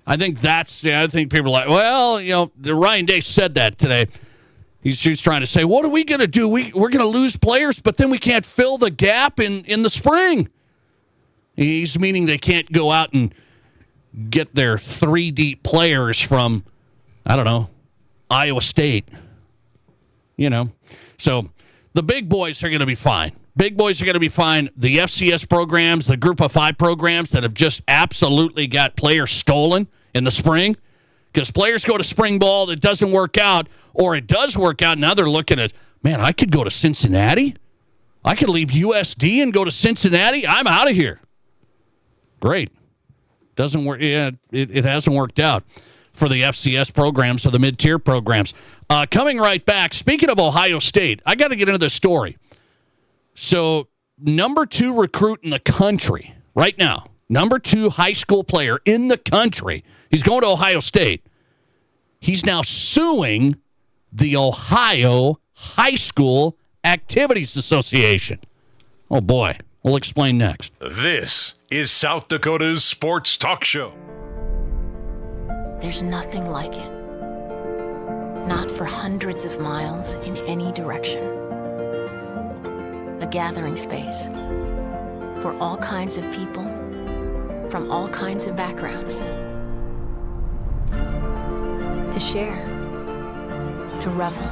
Speaker 9: I think I think people are like, well, Ryan Day said that today. He's just trying to say, what are we going to do? We're going to lose players, but then we can't fill the gap in the spring. He's meaning they can't go out and get their 3 deep players from, I don't know, Iowa State. So the big boys are going to be fine. Big boys are going to be fine. The FCS programs, the Group of 5 programs that have just absolutely got players stolen in the spring, because players go to spring ball, it doesn't work out, or it does work out, now they're looking at, man, I could go to Cincinnati? I could leave USD and go to Cincinnati? I'm out of here. Great. Doesn't work. Yeah, it hasn't worked out for the FCS programs or the mid-tier programs. Coming right back, speaking of Ohio State, I got to get into this story. So, number 2 recruit in the country right now, number 2 high school player in the country, he's going to Ohio State. He's now suing the Ohio High School Activities Association. Oh, boy. We'll explain next.
Speaker 6: This is South Dakota's Sports Talk Show.
Speaker 17: There's nothing like it. Not for hundreds of miles in any direction. A gathering space for all kinds of people from all kinds of backgrounds. To share, to revel,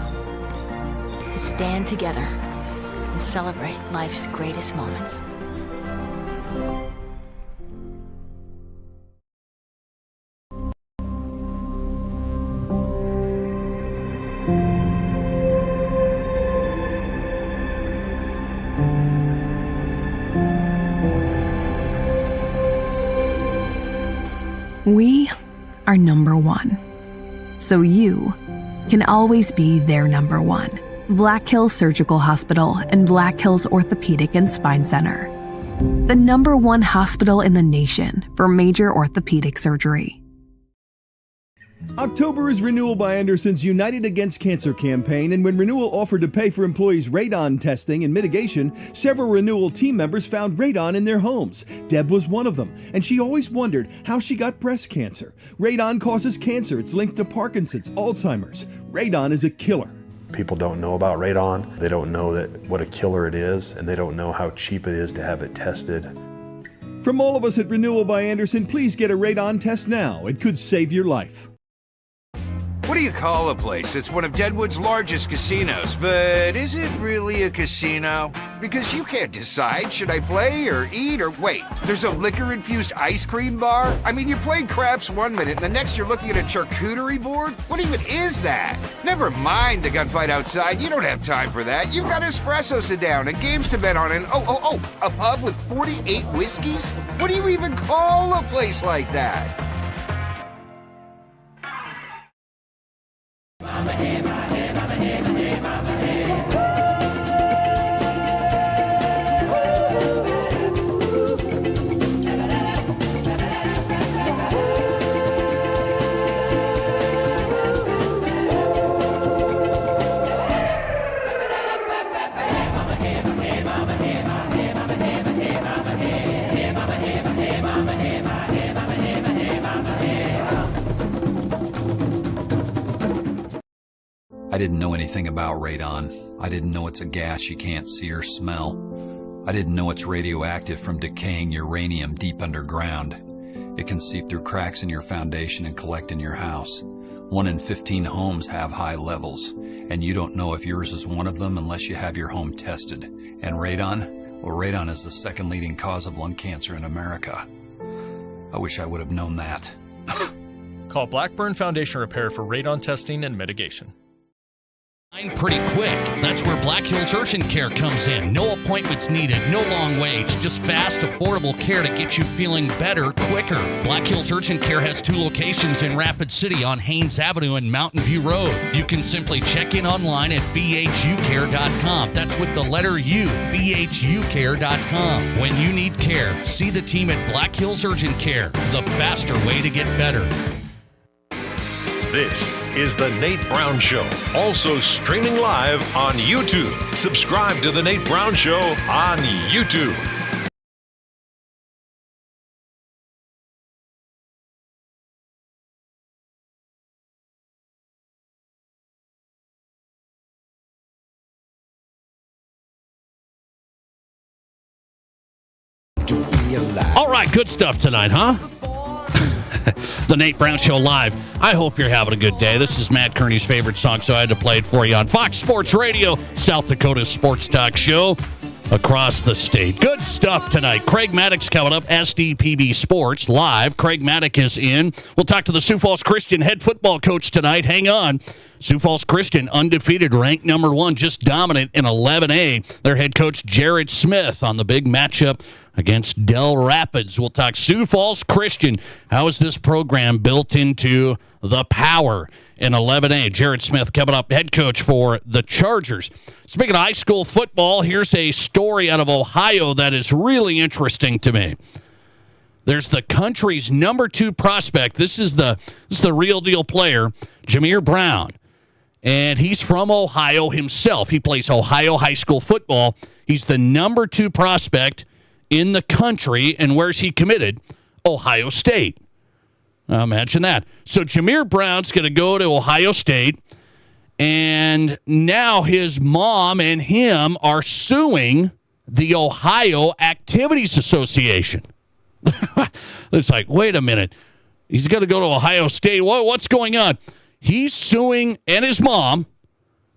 Speaker 17: to stand together and celebrate life's greatest moments.
Speaker 18: We are number 1. So you can always be their number 1. Black Hills Surgical Hospital and Black Hills Orthopedic and Spine Center. The number 1 hospital in the nation for major orthopedic surgery.
Speaker 19: October is Renewal by Anderson's United Against Cancer campaign, and when Renewal offered to pay for employees' radon testing and mitigation, several Renewal team members found radon in their homes. Deb was one of them, and she always wondered how she got breast cancer. Radon causes cancer. It's linked to Parkinson's, Alzheimer's. Radon is a killer.
Speaker 20: People don't know about radon. They don't know what a killer it is, and they don't know how cheap it is to have it tested.
Speaker 19: From all of us at Renewal by Andersen, please get a radon test now. It could save your life.
Speaker 21: What do you call a place that's one of Deadwood's largest casinos, but is it really a casino? Because you can't decide, should I play or eat or wait, there's a liquor-infused ice cream bar? I mean, you're playing craps one minute and the next you're looking at a charcuterie board? What even is that? Never mind the gunfight outside, you don't have time for that. You've got espressos to down and games to bet on and a pub with 48 whiskeys? What do you even call a place like that?
Speaker 22: I didn't know anything about radon. I didn't know it's a gas you can't see or smell. I didn't know it's radioactive from decaying uranium deep underground. It can seep through cracks in your foundation and collect in your house. 1 in 15 homes have high levels, and you don't know if yours is one of them unless you have your home tested. And radon? Well, radon is the second leading cause of lung cancer in America. I wish I would have known that.
Speaker 1: Call Blackburn Foundation Repair for radon testing and mitigation.
Speaker 9: Pretty quick. That's where Black Hills Urgent Care comes in. No appointments needed, no long waits, just fast, affordable care to get you feeling better quicker. Black Hills Urgent Care has 2 locations in Rapid City on Haynes Avenue and Mountain View Road. You can simply check in online at bhucare.com. That's with the letter U, bhucare.com. When you need care, see the team at Black Hills Urgent Care, the faster way to get better.
Speaker 6: This is The Nate Brown Show, also streaming live on YouTube. Subscribe to The Nate Brown Show on YouTube.
Speaker 9: All right, good stuff tonight, huh? The Nate Brown Show live. I hope you're having a good day. This is Matt Kearney's favorite song, so I had to play it for you on Fox Sports Radio, South Dakota's sports talk show across the state. Good stuff tonight. Craig Maddox coming up, SDPB Sports live. Craig Maddox is in. We'll talk to the Sioux Falls Christian head football coach tonight. Hang on. Sioux Falls Christian, undefeated, ranked number 1, just dominant in 11A. Their head coach, Jared Smith, on the big matchup against Del Rapids. We'll talk Sioux Falls Christian. How is this program built into the power in 11A? Jared Smith coming up, head coach for the Chargers. Speaking of high school football, here's a story out of Ohio that is really interesting to me. There's the country's number 2 prospect. This is the real deal player, Jameer Brown. And he's from Ohio himself. He plays Ohio high school football. He's the number 2 prospect in the country. And where's he committed? Ohio State. Imagine that. So Jameer Brown's going to go to Ohio State. And now his mom and him are suing the Ohio Activities Association. It's like, wait a minute. He's going to go to Ohio State. What's going on? He's suing and his mom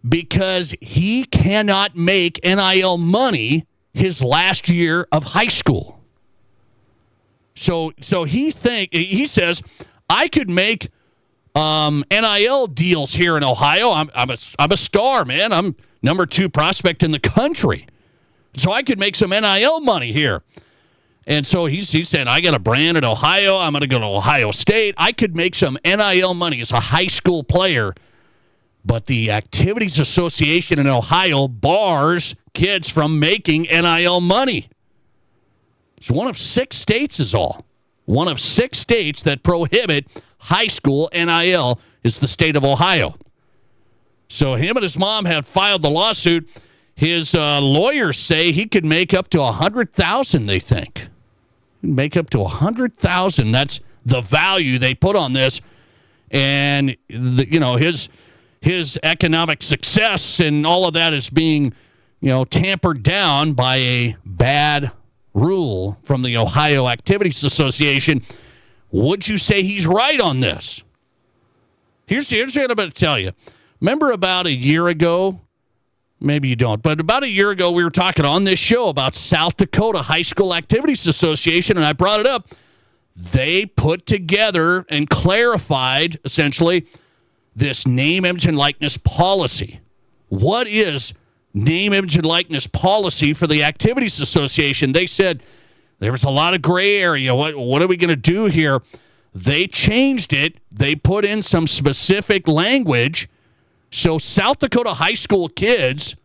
Speaker 9: because he cannot make NIL money his last year of high school. So he says, I could make NIL deals here in Ohio. I'm a star, man. I'm number 2 prospect in the country. So I could make some NIL money here. And so he's saying, I got a brand in Ohio. I'm going to go to Ohio State. I could make some NIL money as a high school player. But the Activities Association in Ohio bars kids from making NIL money. It's one of 6 states is all. One of 6 states that prohibit high school NIL is the state of Ohio. So him and his mom have filed the lawsuit. His lawyers say he could make up to $100,000, they think. Make up to $100,000. That's the value they put on this. And, his economic success and all of that is being, tampered down by a bad rule from the Ohio Activities Association. Would you say he's right on this? Here's what I'm going to tell you. Remember about a year ago, maybe you don't, but about a year ago we were talking on this show about South Dakota High School Activities Association, and I brought it up. They put together and clarified, essentially, this name, image, and likeness policy. What is name, image, and likeness policy for the Activities Association? They said there was a lot of gray area. What are we going to do here? They changed it. They put in some specific language so South Dakota high school kids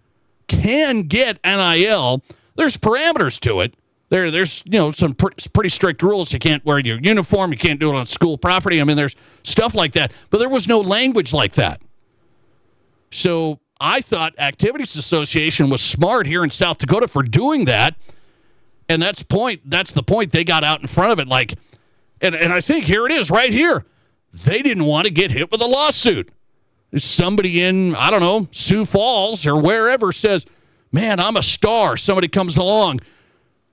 Speaker 9: can get NIL. There's parameters to it. There's some pretty strict rules. You can't wear your uniform. You can't do it on school property. I mean, there's stuff like that. But there was no language like that. So I thought Activities Association was smart here in South Dakota for doing that. And that's the point. They got out in front of it. And I think here it is right here. They didn't want to get hit with a lawsuit. Somebody in, I don't know, Sioux Falls or wherever says, man, I'm a star. Somebody comes along.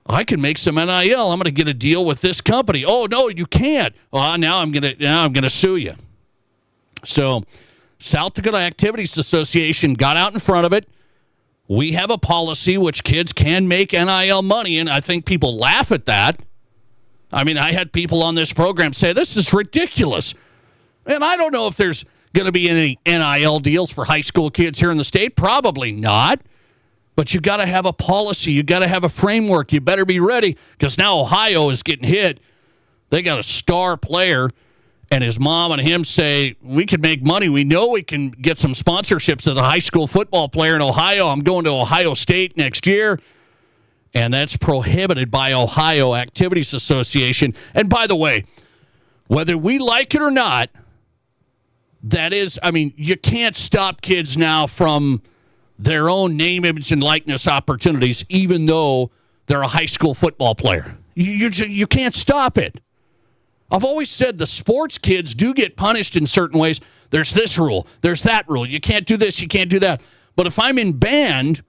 Speaker 9: I can make some NIL. I'm going to get a deal with this company. Oh, no, you can't. Well, now I'm going to sue you. So South Dakota Activities Association got out in front of it. We have a policy which kids can make NIL money, and I think people laugh at that. I mean, I had people on this program say, this is ridiculous. And I don't know if there's going to be any NIL deals for high school kids here in the state. Probably not. But you got to have a policy. You got to have a framework. You better be ready, because now Ohio is getting hit. They got a star player, and his mom and him say, we can make money. We know we can get some sponsorships as a high school football player in Ohio. I'm going to Ohio State next year. And that's prohibited by Ohio Activities Association. And by the way, whether we like it or not, that is, I mean, you can't stop kids now from their own name, image, and likeness opportunities, even though they're a high school football player. You can't stop it. I've always said the sports kids do get punished in certain ways. There's this rule. There's that rule. You can't do this. You can't do that. But if I'm in band,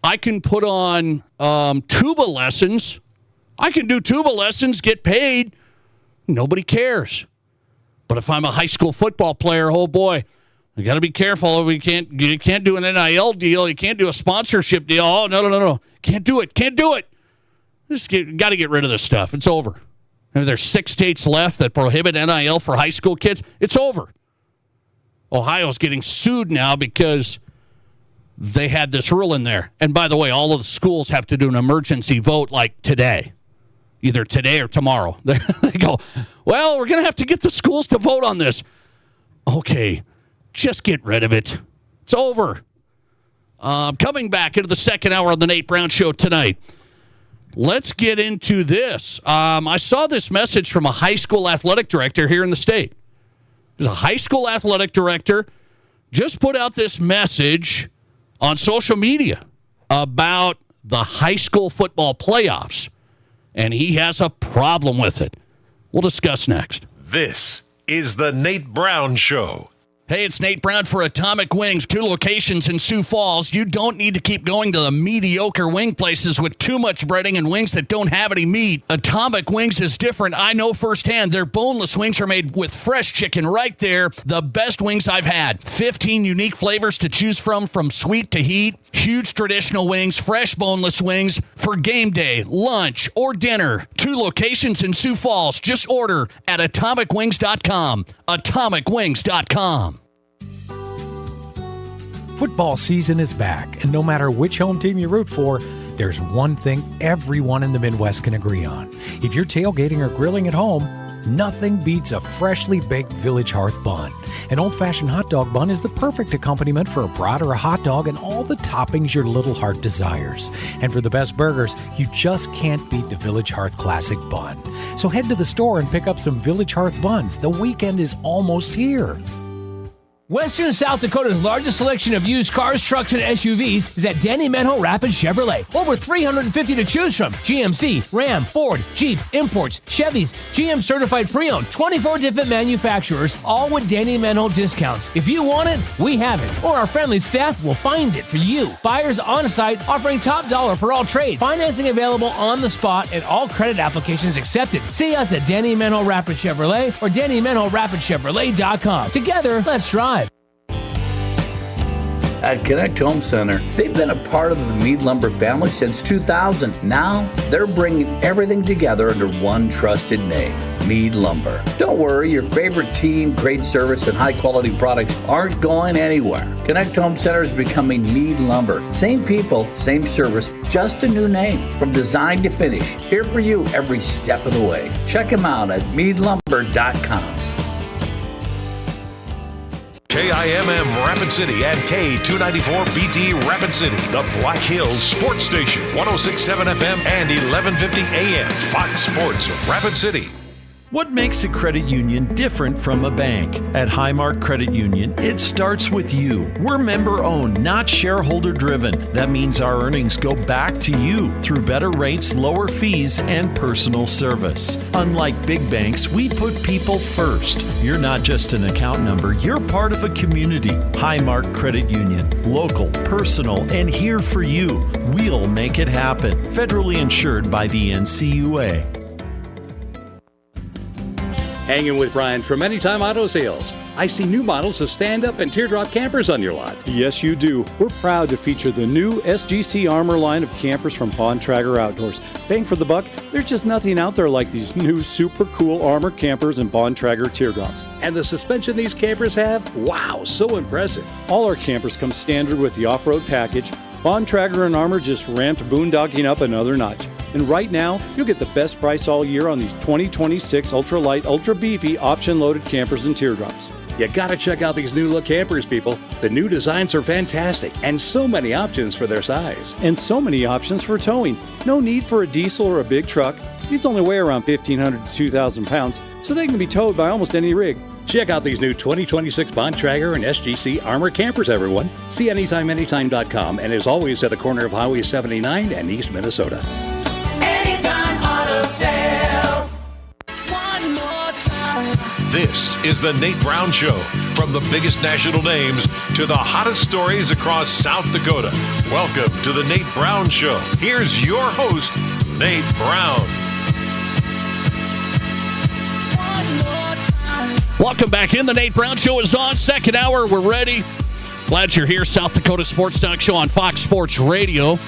Speaker 9: I can put on tuba lessons. I can do tuba lessons, get paid. Nobody cares. But if I'm a high school football player, oh boy, you got to be careful. You can't do an NIL deal. You can't do a sponsorship deal. Oh, no. Can't do it. Got to get rid of this stuff. It's over. And there's 6 states left that prohibit NIL for high school kids. It's over. Ohio's getting sued now because they had this rule in there. And by the way, all of the schools have to do an emergency vote like today. Either today or tomorrow. They go, well, we're going to have to get the schools to vote on this. Okay, just get rid of it. It's over. Coming back into the second hour of the Nate Brown Show tonight. Let's get into this. I saw this message from a high school athletic director here in the state. There's a high school athletic director just put out this message on social media about the high school football playoffs, and he has a problem with it. We'll discuss next.
Speaker 6: This is the Nate Brown Show.
Speaker 9: Hey, it's Nate Brown for Atomic Wings, 2 locations in Sioux Falls. You don't need to keep going to the mediocre wing places with too much breading and wings that don't have any meat. Atomic Wings is different. I know firsthand. Their boneless wings are made with fresh chicken right there. The best wings I've had. 15 unique flavors to choose from sweet to heat. Huge traditional wings, fresh boneless wings for game day, lunch, or dinner. 2 locations in Sioux Falls. Just order at atomicwings.com. Atomicwings.com.
Speaker 2: Football season is back, and no matter which home team you root for, there's one thing everyone in the Midwest can agree on. If you're tailgating or grilling at home, nothing beats a freshly baked Village Hearth bun. An old-fashioned hot dog bun is the perfect accompaniment for a brat or a hot dog and all the toppings your little heart desires. And for the best burgers, you just can't beat the Village Hearth Classic Bun. So head to the store and pick up some Village Hearth buns. The weekend is almost here.
Speaker 12: Western South Dakota's largest selection of used cars, trucks, and SUVs is at Danny Manhole Rapid Chevrolet. Over 350 to choose from. GMC, Ram, Ford, Jeep, imports, Chevys, GM certified pre-owned, 24 different manufacturers, all with Danny Manhole discounts. If you want it, we have it, or our friendly staff will find it for you. Buyers on site offering top dollar for all trades. Financing available on the spot and all credit applications accepted. See us at Danny Manhole Rapid Chevrolet or DannyManholeRapidChevrolet.com. Together, let's drive.
Speaker 3: At Connect Home Center, they've been a part of the Mead Lumber family since 2000. Now, they're bringing everything together under one trusted name, Mead Lumber. Don't worry, your favorite team, great service, and high-quality products aren't going anywhere. Connect Home Center is becoming Mead Lumber. Same people, same service, just a new name. From design to finish, here for you every step of the way. Check them out at meadlumber.com.
Speaker 6: KIMM Rapid City and K294BT Rapid City, the Black Hills Sports Station, 106.7 FM and 1150 AM, Fox Sports Rapid City.
Speaker 4: What makes a credit union different from a bank? At Highmark Credit Union, it starts with you. We're member-owned, not shareholder-driven. That means our earnings go back to you through better rates, lower fees, and personal service. Unlike big banks, we put people first. You're not just an account number, you're part of a community. Highmark Credit Union. Local, personal, and here for you. We'll make it happen. Federally insured by the NCUA.
Speaker 5: Hanging with Brian from Anytime Auto Sales. I see new models of stand-up and teardrop campers on your lot.
Speaker 8: Yes, you do. We're proud to feature the new SGC Armor line of campers from Bontrager Outdoors. Bang for the buck, there's just nothing out there like these new super cool Armor campers and Bontrager teardrops.
Speaker 5: And the suspension these campers have? Wow, so impressive.
Speaker 8: All our campers come standard with the off-road package. Bontrager and Armor just ramped boondocking up another notch. And right now, you'll get the best price all year on these 2026 ultra-light, ultra-beefy, option-loaded campers and teardrops.
Speaker 5: You gotta check out these new look campers, people. The new designs are fantastic, and so many options for their size.
Speaker 8: And so many options for towing. No need for a diesel or a big truck. These only weigh around 1,500 to 2,000 pounds, so they can be towed by almost any rig.
Speaker 5: Check out these new 2026 Bontrager and SGC Armor campers, everyone. See anytime.com, and as always, at the corner of Highway 79 and East Minnesota.
Speaker 25: Anytime Auto Sales. One more time.
Speaker 6: This is the Nate Brown Show. From the biggest national names to the hottest stories across South Dakota. Welcome to the Nate Brown Show. Here's your host, Nate Brown.
Speaker 9: Welcome back in. The Nate Brown Show is on. Second hour, we're ready. Glad you're here. South Dakota Sports Talk Show on Fox Sports Radio.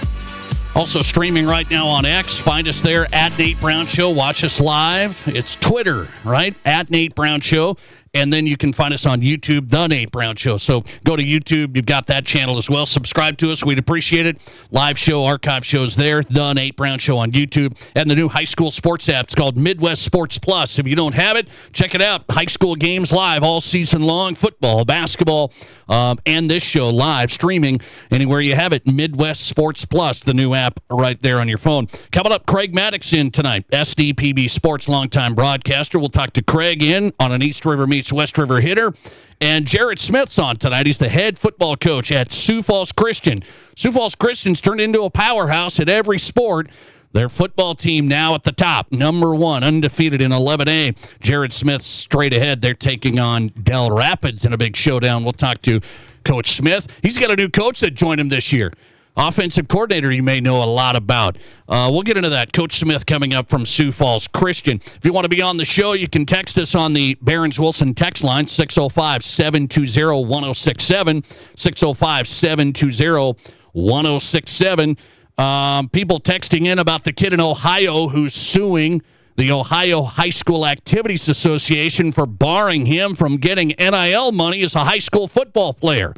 Speaker 9: Also streaming right now on X. Find us there at Nate Brown Show. Watch us live. It's Twitter, right? At Nate Brown Show. And then you can find us on YouTube, The Nate Brown Show. So go to YouTube. You've got that channel as well. Subscribe to us. We'd appreciate it. Live show, archive shows there. The Nate Brown Show on YouTube. And the new high school sports app. It's called Midwest Sports Plus. If you don't have it, check it out. High school games live all season long. Football, basketball, and this show live streaming anywhere you have it. Midwest Sports Plus, the new app right there on your phone. Coming up, Craig Maddox in tonight. SDPB Sports longtime broadcaster. We'll talk to Craig in on an East River meets West River hitter. And Jared Smith's on tonight. He's the head football coach at Sioux Falls Christian. Sioux Falls Christian's turned into a powerhouse at every sport. Their football team now at the top, number one, undefeated in 11A. Jared Smith straight ahead. They're taking on Del Rapids in a big showdown. We'll talk to Coach Smith. He's got a new coach that joined him this year. Offensive coordinator you may know a lot about. We'll get into that. Coach Smith coming up from Sioux Falls Christian. If you want to be on the show, you can text us on the Barons-Wilson text line, 605-720-1067, 605-720-1067. People texting in about the kid in Ohio who's suing the Ohio High School Activities Association for barring him from getting NIL money as a high school football player.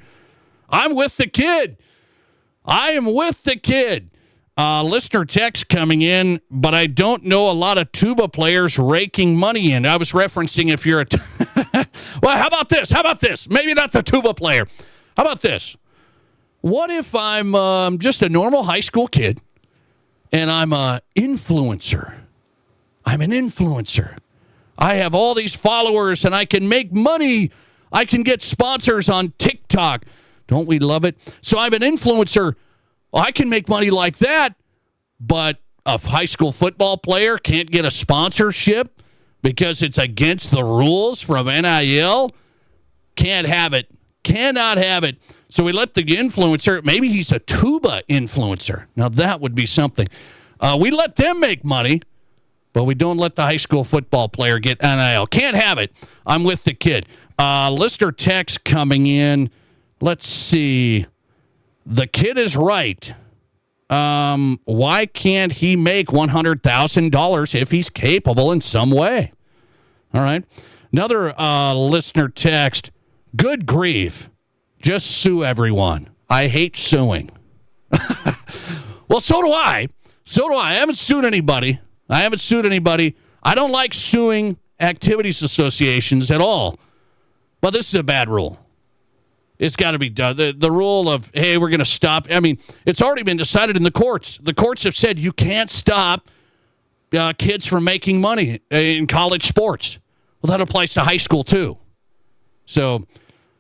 Speaker 9: I'm with the kid. I am with the kid. Listener text coming in, but I don't know a lot of tuba players raking money in. I was referencing if you're a... Well, how about this? How about this? Maybe not the tuba player. How about this? What if I'm just a normal high school kid and I'm an influencer? I'm an influencer. I have all these followers and I can make money I can get sponsors on TikTok. Don't we love it? So I'm an influencer. I can make money like that, but a high school football player can't get a sponsorship because it's against the rules from NIL. Can't have it. Cannot have it. So we let the influencer, maybe he's a tuba influencer. Now that would be something. We let them make money, but we don't let the high school football player get NIL. Can't have it. I'm with the kid. Listener text coming in. Let's see. The kid is right. Why can't he make $100,000 if he's capable in some way? All right. Another listener text. Good grief. Just sue everyone. I hate suing. Well, so do I. I haven't sued anybody. I don't like suing activities associations at all. But this is a bad rule. It's got to be done. The rule of, hey, we're going to stop. I mean, it's already been decided in the courts. The courts have said you can't stop kids from making money in college sports. Well, that applies to high school, too. So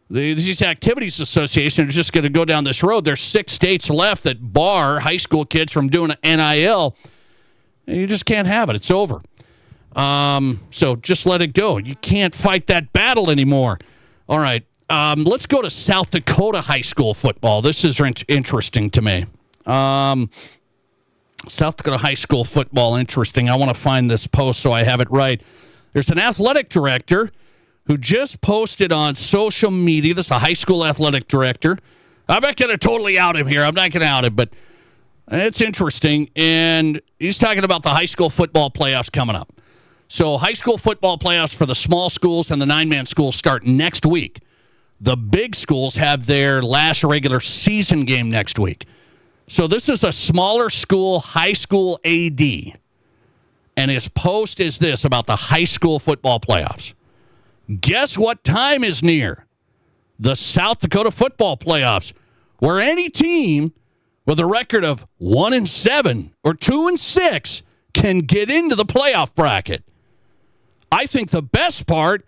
Speaker 9: these activities associations are just going to go down this road. There's 6 states left that bar high school kids from doing NIL. You just can't have it. It's over. So just let it go. You can't fight that battle anymore. All right. Let's go to South Dakota high school football. This is interesting to me. South Dakota high school football, interesting. I want to find this post so I have it right. There's an athletic director who just posted on social media. This is a high school athletic director. I'm not going to totally out him here. I'm not going to out him, but it's interesting. And he's talking about the high school football playoffs coming up. So high school football playoffs for the small schools and the 9-man schools start next week. The big schools have their last regular season game next week. So this is a smaller school, high school AD. And his post is this about the high school football playoffs. Guess what time is near? The South Dakota football playoffs, where any team with a record of 1-7 or 2-6 can get into the playoff bracket. I think the best part,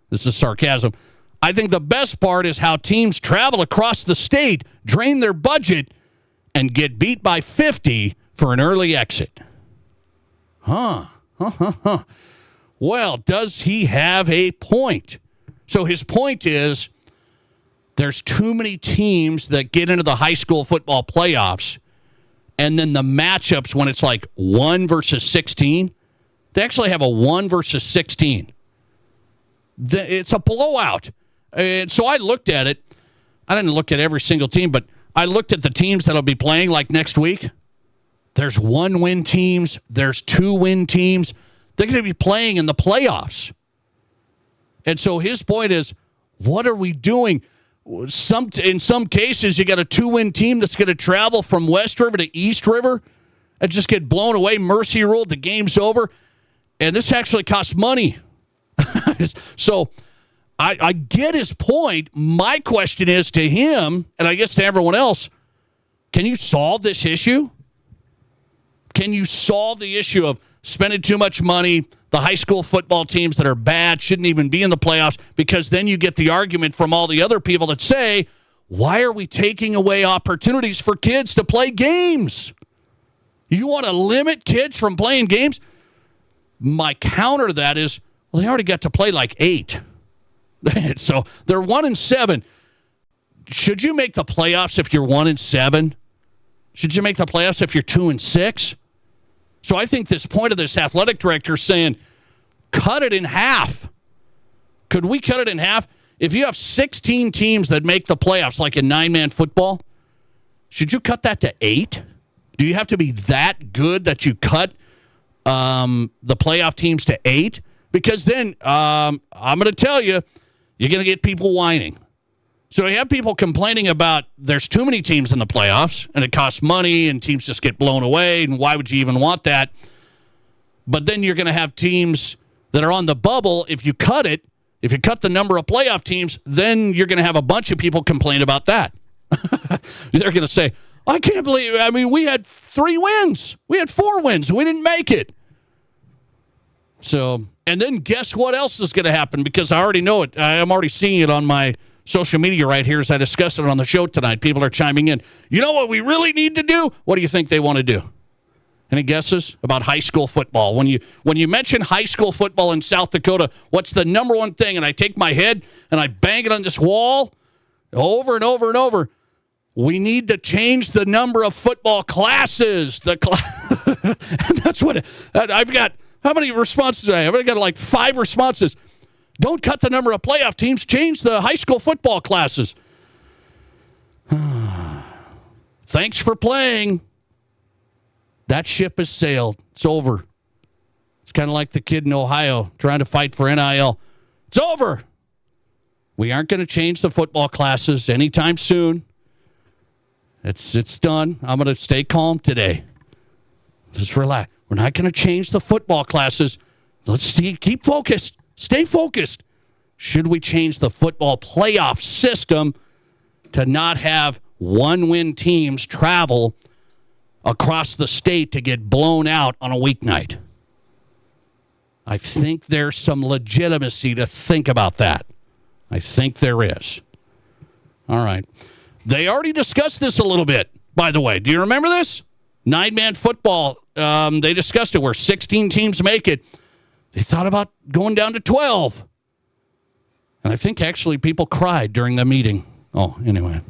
Speaker 9: this is sarcasm, I think the best part is how teams travel across the state, drain their budget, and get beat by 50 for an early exit. Well, does he have a point? So his point is there's too many teams that get into the high school football playoffs, and then the matchups when it's like 1 versus 16, they actually have a 1 versus 16. It's a blowout. And so I looked at it. I didn't look at every single team, but I looked at the teams that'll be playing like next week. There's 1-win teams. There's 2-win teams. They're going to be playing in the playoffs. And so his point is, what are we doing? In some cases, you got a 2-win team that's going to travel from West River to East River and just get blown away, mercy ruled, the game's over. And this actually costs money. So I get his point. My question is to him, and I guess to everyone else, can you solve this issue? Can you solve the issue of spending too much money, the high school football teams that are bad shouldn't even be in the playoffs, because then you get the argument from all the other people that say, why are we taking away opportunities for kids to play games? You want to limit kids from playing games? My counter to that is, well, they already got to play like 8. So they're 1-7. Should you make the playoffs if you're 1-7? Should you make the playoffs if you're 2-6? So I think this point of this athletic director saying, cut it in half. Could we cut it in half? If you have 16 teams that make the playoffs, like in 9-man football, should you cut that to 8? Do you have to be that good that you cut the playoff teams to 8? Because then, I'm going to tell you, you're going to get people whining. So you have people complaining about there's too many teams in the playoffs, and it costs money, and teams just get blown away, and why would you even want that? But then you're going to have teams that are on the bubble. If you cut it, if you cut the number of playoff teams, then you're going to have a bunch of people complain about that. They're going to say, I can't believe, we had 3 wins. We had 4 wins. We didn't make it. So And then guess what else is going to happen? Because I already know it. I'm already seeing it on my social media right here as I discuss it on the show tonight. People are chiming in. You know what we really need to do? What do you think they want to do? Any guesses about high school football? When you mention high school football in South Dakota, what's the number one thing? And I take my head and I bang it on this wall over and over and over. We need to change the number of football classes. And that's what I've got. How many responses do I have? I've got like 5 responses. Don't cut the number of playoff teams. Change the high school football classes. Thanks for playing. That ship has sailed. It's over. It's kind of like the kid in Ohio trying to fight for NIL. It's over. We aren't going to change the football classes anytime soon. It's done. I'm going to stay calm today. Just relax. We're not going to change the football classes. Let's keep focused. Stay focused. Should we change the football playoff system to not have one-win teams travel across the state to get blown out on a weeknight? I think there's some legitimacy to think about that. I think there is. All right. They already discussed this a little bit, by the way. Do you remember this? 9-man football. They discussed it where 16 teams make it. They thought about going down to 12. And I think actually people cried during the meeting. Oh, anyway.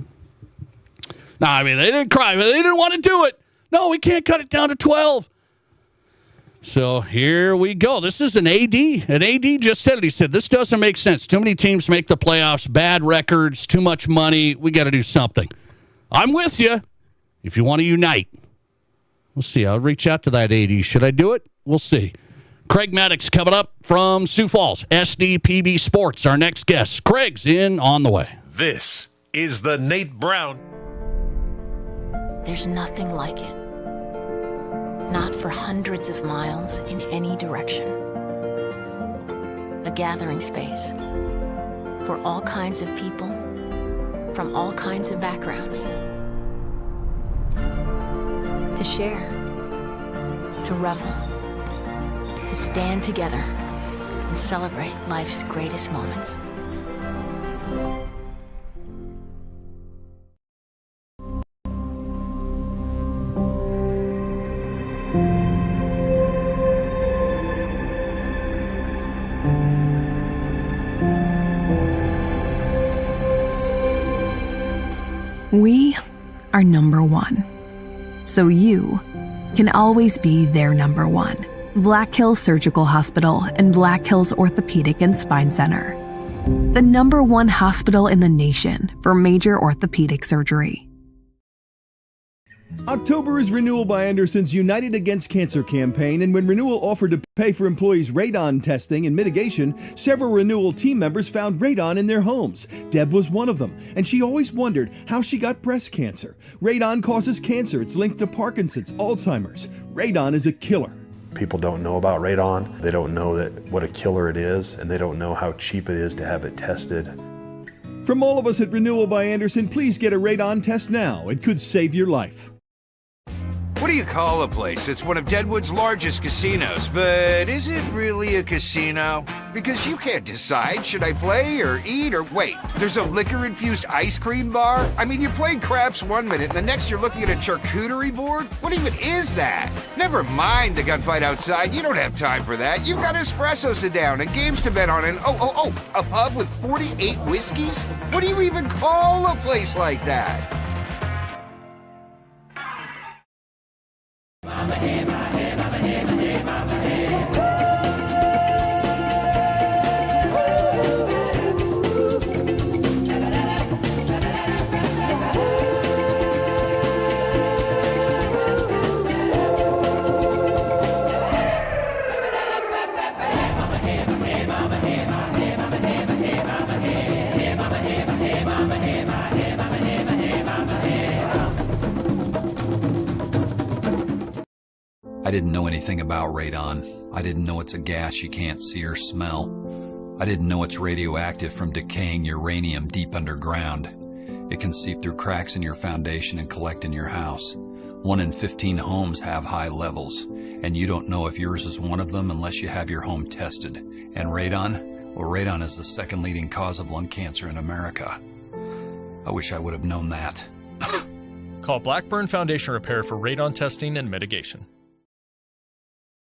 Speaker 9: No, I mean, they didn't cry, but they didn't want to do it. No, we can't cut it down to 12. So here we go. This is an AD. An AD just said it. He said, this doesn't make sense. Too many teams make the playoffs, bad records, too much money. We got to do something. I'm with you if you want to unite. We'll see. I'll reach out to that AD. Should I do it? We'll see. Craig Maddox coming up from Sioux Falls. SDPB Sports, our next guest. Craig's in on the way.
Speaker 6: This is the Nate Brown.
Speaker 17: There's nothing like it. Not for hundreds of miles in any direction. A gathering space for all kinds of people from all kinds of backgrounds. To share, to revel, to stand together and celebrate life's greatest moments.
Speaker 18: We are number one. So you can always be their number one. Black Hills Surgical Hospital and Black Hills Orthopedic and Spine Center. The number one hospital in the nation for major orthopedic surgery.
Speaker 19: October is Renewal by Anderson's United Against Cancer campaign, and when Renewal offered to pay for employees' radon testing and mitigation, several Renewal team members found radon in their homes. Deb was one of them, and she always wondered how she got breast cancer. Radon causes cancer. It's linked to Parkinson's, Alzheimer's. Radon is a killer.
Speaker 20: People don't know about radon. They don't know what a killer it is, and they don't know how cheap it is to have it tested.
Speaker 19: From all of us at Renewal by Anderson, please get a radon test now. It could save your life.
Speaker 21: What do you call a place? It's one of Deadwood's largest casinos, but is it really a casino? Because you can't decide, should I play or eat or wait, there's a liquor-infused ice cream bar? I mean, you're playing craps one minute and the next you're looking at a charcuterie board? What even is that? Never mind the gunfight outside, you don't have time for that. You've got espressos to down and games to bet on and a pub with 48 whiskeys? What do you even call a place like that?
Speaker 22: I didn't know anything about radon. I didn't know it's a gas you can't see or smell. I didn't know it's radioactive from decaying uranium deep underground. It can seep through cracks in your foundation and collect in your house. 1 in 15 homes have high levels, and you don't know if yours is one of them unless you have your home tested. And radon? Well, radon is the second leading cause of lung cancer in America. I wish I would have known that.
Speaker 1: Call Blackburn Foundation Repair for radon testing and mitigation.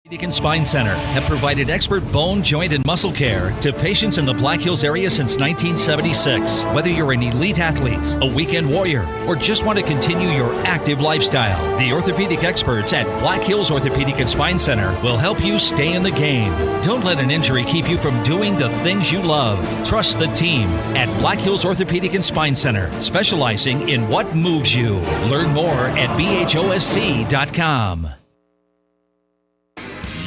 Speaker 7: Orthopedic and Spine Center have provided expert bone, joint, and muscle care to patients in the Black Hills area since 1976. Whether you're an elite athlete, a weekend warrior, or just want to continue your active lifestyle, the orthopedic experts at Black Hills Orthopedic and Spine Center will help you stay in the game. Don't let an injury keep you from doing the things you love. Trust the team at Black Hills Orthopedic and Spine Center, specializing in what moves you. Learn more at bhosc.com.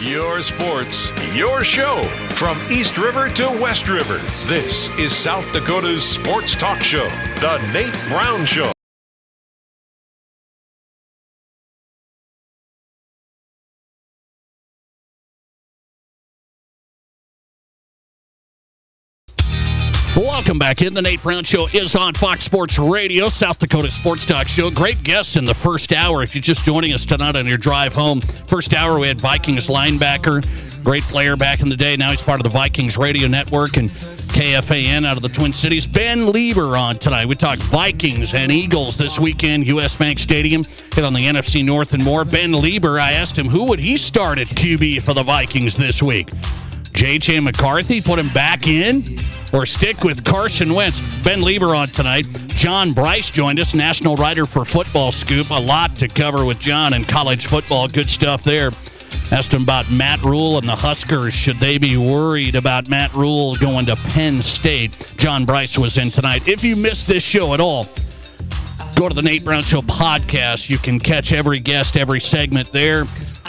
Speaker 6: Your sports, your show. From East River to West River, this is South Dakota's sports talk show, The Nate Brown Show.
Speaker 9: Welcome back in. The Nate Brown Show is on Fox Sports Radio, South Dakota Sports Talk Show. Great guests in the first hour. If you're just joining us tonight on your drive home, first hour we had Vikings linebacker, great player back in the day. Now he's part of the Vikings radio network and KFAN out of the Twin Cities. Ben Lieber on tonight. We talked Vikings and Eagles this weekend, U.S. Bank Stadium, hit on the NFC North and more. Ben Lieber, I asked him who would he start at QB for the Vikings this week. J.J. McCarthy, put him back in, or stick with Carson Wentz? Ben Lieber on tonight. John Bryce joined us, national writer for Football Scoop. A lot to cover with John and college football. Good stuff there. Asked him about Matt Rule and the Huskers. Should they be worried about Matt Rule going to Penn State? John Bryce was in tonight. If you missed this show at all, go to the Nate Brown Show podcast. You can catch every guest, every segment there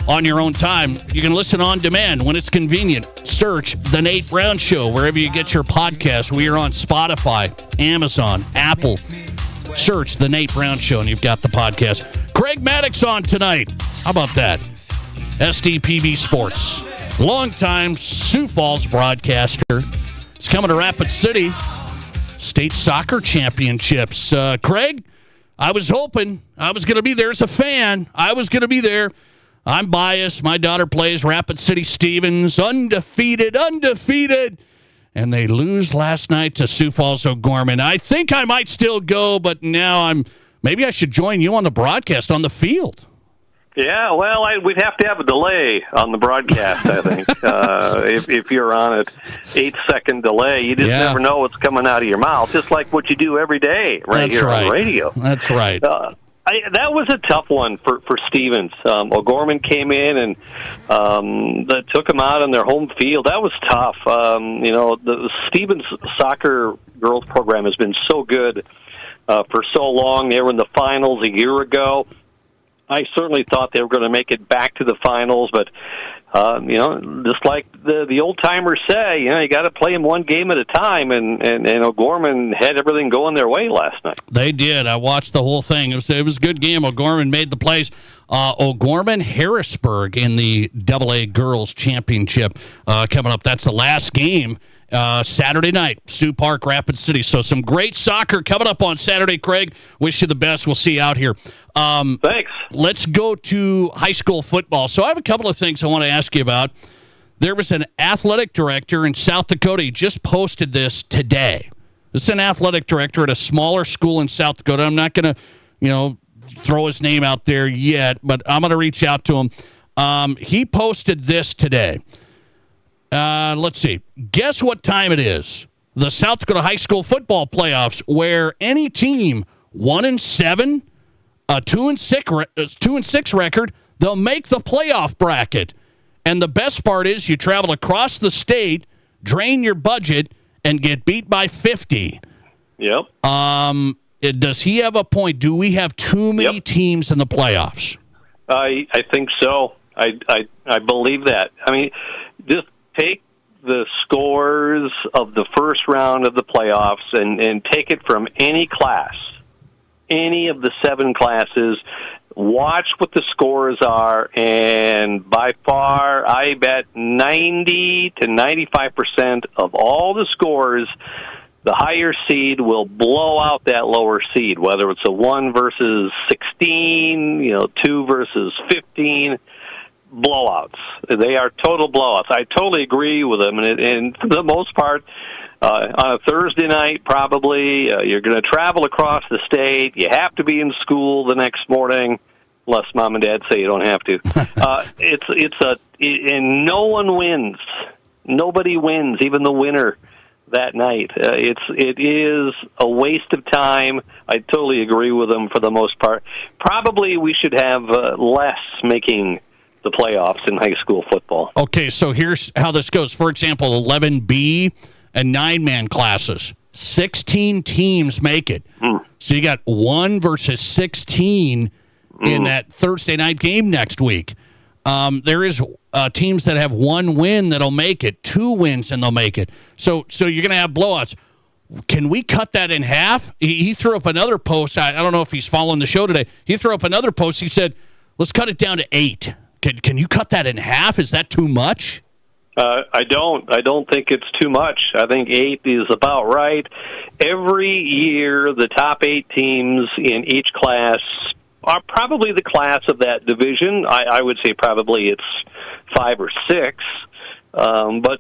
Speaker 9: on your own time. You can listen on demand when it's convenient. Search The Nate Brown Show wherever you get your podcast. We are on Spotify, Amazon, Apple. Search The Nate Brown Show and you've got the podcast. Craig Maddox on tonight. How about that? SDPB Sports. Longtime Sioux Falls broadcaster. He's coming to Rapid City. State Soccer Championships. Craig, I was hoping I was going to be there as a fan. I was going to be there. I'm biased. My daughter plays Rapid City Stevens. Undefeated. And they lose last night to Sioux Falls O'Gorman. I think I might still go, but now maybe I should join you on the broadcast on the field.
Speaker 10: Yeah, well, we'd have to have a delay on the broadcast, I think. If you're on an 8-second delay, you just never know what's coming out of your mouth, just like what you do every day on the radio.
Speaker 9: That's right.
Speaker 10: That was a tough one for Stevens. O'Gorman came in and took them out on their home field. That was tough. The Stevens soccer girls program has been so good for so long. They were in the finals a year ago. I certainly thought they were going to make it back to the finals, but just like the old timers say, you got to play them one game at a time, and O'Gorman had everything going their way last night.
Speaker 9: They did. I watched the whole thing. It was a good game. O'Gorman made the plays. O'Gorman Harrisburg in the AA Girls Championship coming up. That's the last game. Saturday night, Sioux Park, Rapid City. So some great soccer coming up on Saturday, Craig. Wish you the best. We'll see you out here.
Speaker 10: Thanks.
Speaker 9: Let's go to high school football. So I have a couple of things I want to ask you about. There was an athletic director in South Dakota. He just posted this today. This is an athletic director at a smaller school in South Dakota. I'm not going to, throw his name out there yet, but I'm going to reach out to him. He posted this today. Let's see. Guess what time it is? The South Dakota high school football playoffs, where any team 1-7, a 2-6 record, they'll make the playoff bracket. And the best part is you travel across the state, drain your budget, and get beat by 50.
Speaker 10: Yep.
Speaker 9: Does he have a point? Do we have too many teams in the playoffs?
Speaker 10: I think so. I believe that. I mean, just take the scores of the first round of the playoffs and take it from any class, any of the 7 classes, watch what the scores are, and by far, I bet 90 to 95% of all the scores the higher seed will blow out that lower seed, whether it's a 1 versus 16, 2 versus 15. Blowouts. They are total blowouts. I totally agree with them, and for the most part, on a Thursday night, probably you're going to travel across the state. You have to be in school the next morning, unless mom and dad say you don't have to. And no one wins. Nobody wins, even the winner that night. It is a waste of time. I totally agree with them for the most part. Probably we should have less making the playoffs in high school football.
Speaker 9: Okay, so here's how this goes. For example, 11B and 9-man classes. 16 teams make it. So you got 1 versus 16 in that Thursday night game next week. There is teams that have 1 win that'll make it, 2 wins and they'll make it. So you're going to have blowouts. Can we cut that in half? He threw up another post. I don't know if he's following the show today. He threw up another post. He said, let's cut it down to 8. Can you cut that in half? Is that too much?
Speaker 10: I don't think it's too much. I think 8 is about right. Every year, the top 8 teams in each class are probably the class of that division. I would say probably it's 5 or 6. But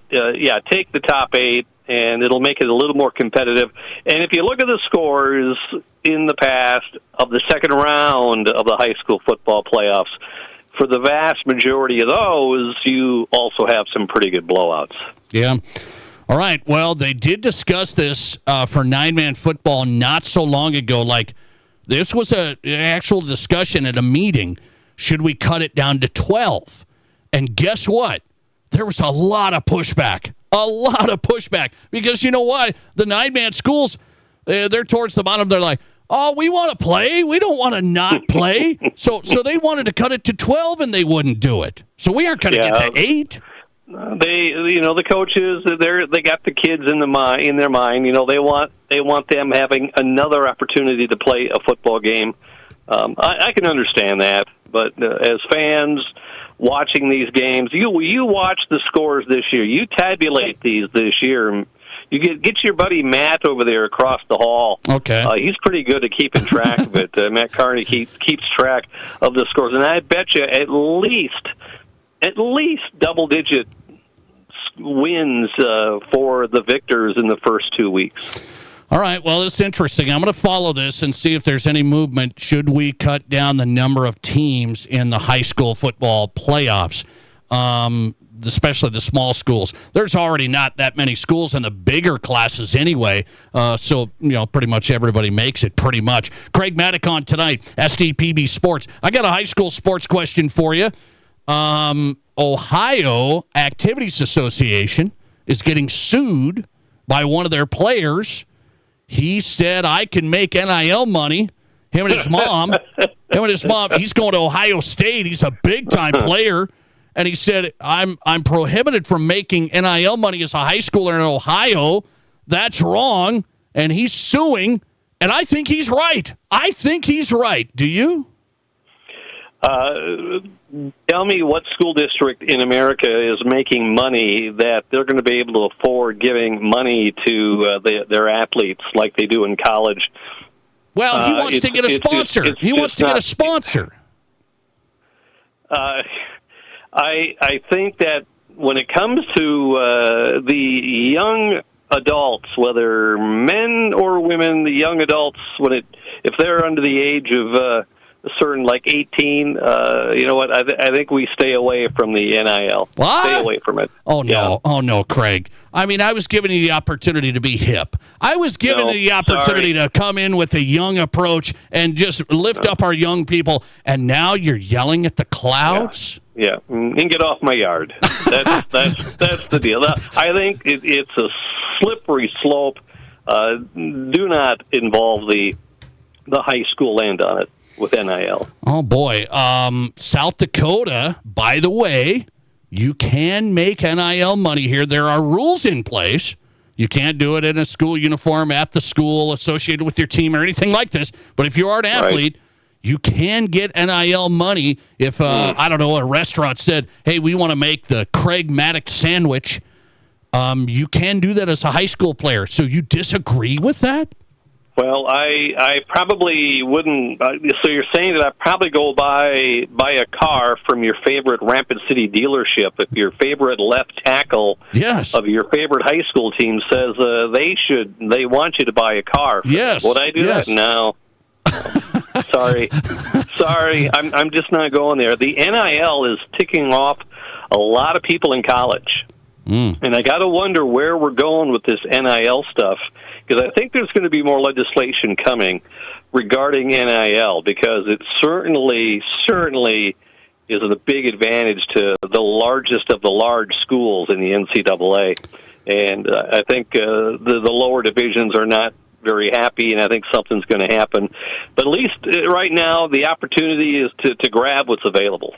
Speaker 10: take the top 8, and it'll make it a little more competitive. And if you look at the scores in the past of the second round of the high school football playoffs, for the vast majority of those, you also have some pretty good blowouts.
Speaker 9: Yeah. All right. Well, they did discuss this for 9-man football not so long ago. Like, this was an actual discussion at a meeting. Should we cut it down to 12? And guess what? There was a lot of pushback. Because you know what? The 9-man schools, they're towards the bottom. They're like, oh, we want to play. We don't want to not play. So they wanted to cut it to 12, and they wouldn't do it. So we aren't going to get to 8.
Speaker 10: The coaches, they got the kids in their mind. They want them having another opportunity to play a football game. I can understand that, but as fans watching these games, you watch the scores this year. You tabulate these this year. You get your buddy Matt over there across the hall.
Speaker 9: Okay.
Speaker 10: He's pretty good at keeping track of it. Matt Carney keeps track of the scores, and I bet you at least double-digit wins for the victors in the first 2 weeks.
Speaker 9: All right, well, it's interesting. I'm going to follow this and see if there's any movement. Should we cut down the number of teams in the high school football playoffs? Especially the small schools. There's already not that many schools in the bigger classes anyway, so pretty much everybody makes it, pretty much. Craig Maddock on tonight, SDPB Sports. I got a high school sports question for you. Ohio Activities Association is getting sued by one of their players. He said, I can make NIL money. Him and his mom, he's going to Ohio State. He's a big-time player. And he said, I'm prohibited from making NIL money as a high schooler in Ohio. That's wrong. And he's suing. And I think he's right. Do you?
Speaker 10: Tell me what school district in America is making money that they're going to be able to afford giving money to their athletes like they do in college.
Speaker 9: Well, he wants to get a sponsor. He wants to get a sponsor.
Speaker 10: I think that when it comes to the young adults, whether men or women, the young adults, if they're under the age of certain, like 18, you know what? I think we stay away from the NIL.
Speaker 9: What?
Speaker 10: Stay away from it.
Speaker 9: Oh no! Yeah. Oh no, Craig. I mean, I was giving you the opportunity to be hip. I was giving you the opportunity to come in with a young approach and just lift up our young people. And now you're yelling at the clouds.
Speaker 10: Yeah, and get off my yard. That's the deal. I think it's a slippery slope. Do not involve the high school land on it with NIL.
Speaker 9: Oh boy, South Dakota. By the way, you can make NIL money here. There are rules in place. You can't do it in a school uniform at the school associated with your team or anything like this. But if you are an athlete, you can get NIL money if, I don't know, a restaurant said, hey, we want to make the Craig Maddox sandwich. You can do that as a high school player. So you disagree with that?
Speaker 11: Well, I probably wouldn't. So you're saying that I probably go buy a car from your favorite Rapid City dealership if your favorite left tackle of your favorite high school team says they want you to buy a car.
Speaker 9: Yes.
Speaker 11: Would I do that? No. Sorry. I'm just not going there. The NIL is ticking off a lot of people in college. And I got to wonder where we're going with this NIL stuff, because I think there's going to be more legislation coming regarding NIL, because it certainly is a big advantage to the largest of the large schools in the NCAA. And I think the lower divisions are not very happy, and I think something's going to happen. But at least right now, the opportunity is to grab what's available.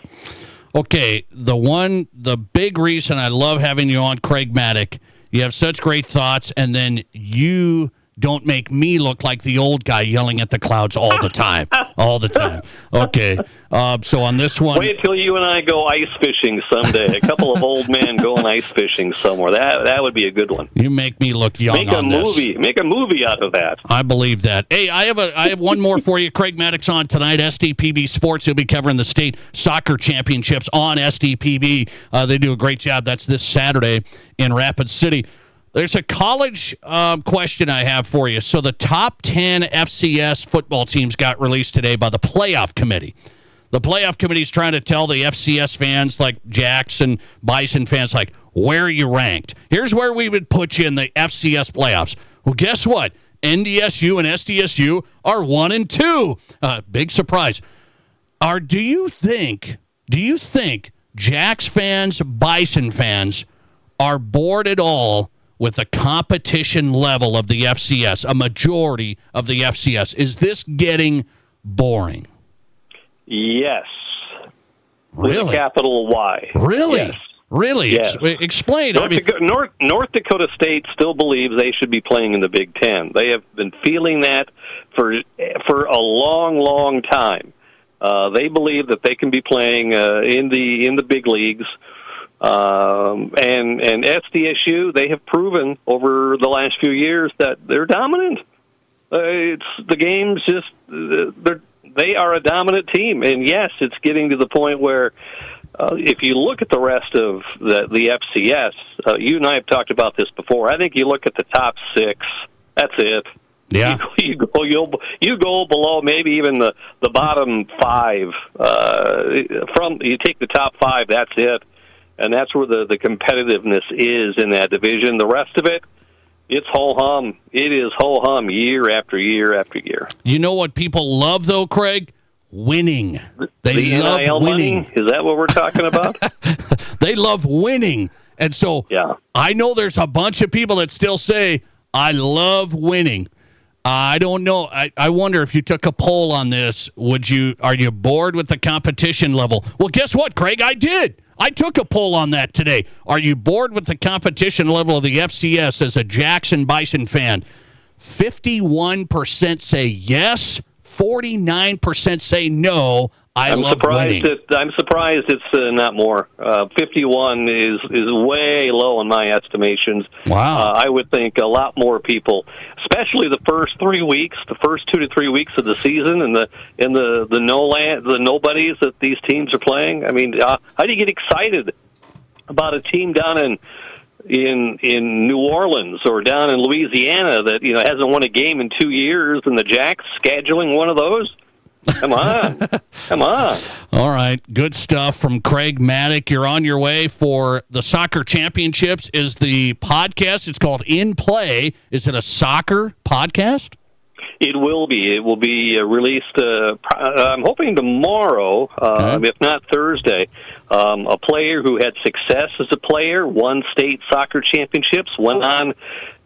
Speaker 9: Okay, the big reason I love having you on, Craig Maddock, you have such great thoughts, and then you don't make me look like the old guy yelling at the clouds all the time. All the time. Okay, so on this one...
Speaker 11: Wait till you and I go ice fishing someday. A couple of old men going ice fishing somewhere. That would be a good one.
Speaker 9: You make me look young on this.
Speaker 11: Make a movie out of that.
Speaker 9: I believe that. Hey, I have one more for you. Craig Maddock's on tonight, SDPB Sports. He'll be covering the state soccer championships on SDPB. They do a great job. That's this Saturday in Rapid City. There's a college question I have for you. So the top 10 FCS football teams got released today by the playoff committee. The playoff committee is trying to tell the FCS fans, like Jacks and Bison fans, like, where are you ranked? Here's where we would put you in the FCS playoffs. Well, guess what? NDSU and SDSU are 1 and 2. Big surprise. Do you think Jacks fans, Bison fans are bored at all with the competition level of the FCS, a majority of the FCS? Is this getting boring?
Speaker 11: Yes.
Speaker 9: Really?
Speaker 11: With a capital Y.
Speaker 9: Really?
Speaker 11: Yes.
Speaker 9: Really?
Speaker 11: Yes.
Speaker 9: Explain.
Speaker 11: North Dakota State still believes they should be playing in the Big Ten. They have been feeling that for a long, long time. They believe that they can be playing in the big leagues. And SDSU, they have proven over the last few years that they're dominant. It's the games just they are a dominant team, and yes, it's getting to the point where if you look at the rest of the FCS, you and I have talked about this before. I think you look at the top 6. That's it.
Speaker 9: Yeah,
Speaker 11: you go below maybe even the bottom 5. You take the top 5. That's it. And that's where the competitiveness is in that division. The rest of it, it's ho-hum. It is ho-hum year after year after year.
Speaker 9: You know what people love, though, Craig? Winning. They love
Speaker 11: NIL
Speaker 9: winning.
Speaker 11: Money? Is that what we're talking about?
Speaker 9: They love winning. And so I know there's a bunch of people that still say, I love winning. I don't know. I wonder if you took a poll on this, are you bored with the competition level? Well, guess what, Craig? I did. I took a poll on that today. Are you bored with the competition level of the FCS as a Jackson Bison fan? 51% say yes. 49% say no. I'm surprised
Speaker 11: it's not more. 51 is way low in my estimations.
Speaker 9: Wow.
Speaker 11: I would think a lot more people, especially the first 3 weeks, the first 2 to 3 weeks of the season, and the nobodies that these teams are playing. I mean, how do you get excited about a team down in New Orleans or down in Louisiana that hasn't won a game in 2 years, and the Jacks scheduling one of those? Come on. Come on.
Speaker 9: All right. Good stuff from Craig Maddock. You're on your way for the soccer championships. Is the podcast, it's called In Play. Is it a soccer podcast?
Speaker 11: It will be. It will be released, I'm hoping tomorrow, if not Thursday. A player who had success as a player, won state soccer championships, went on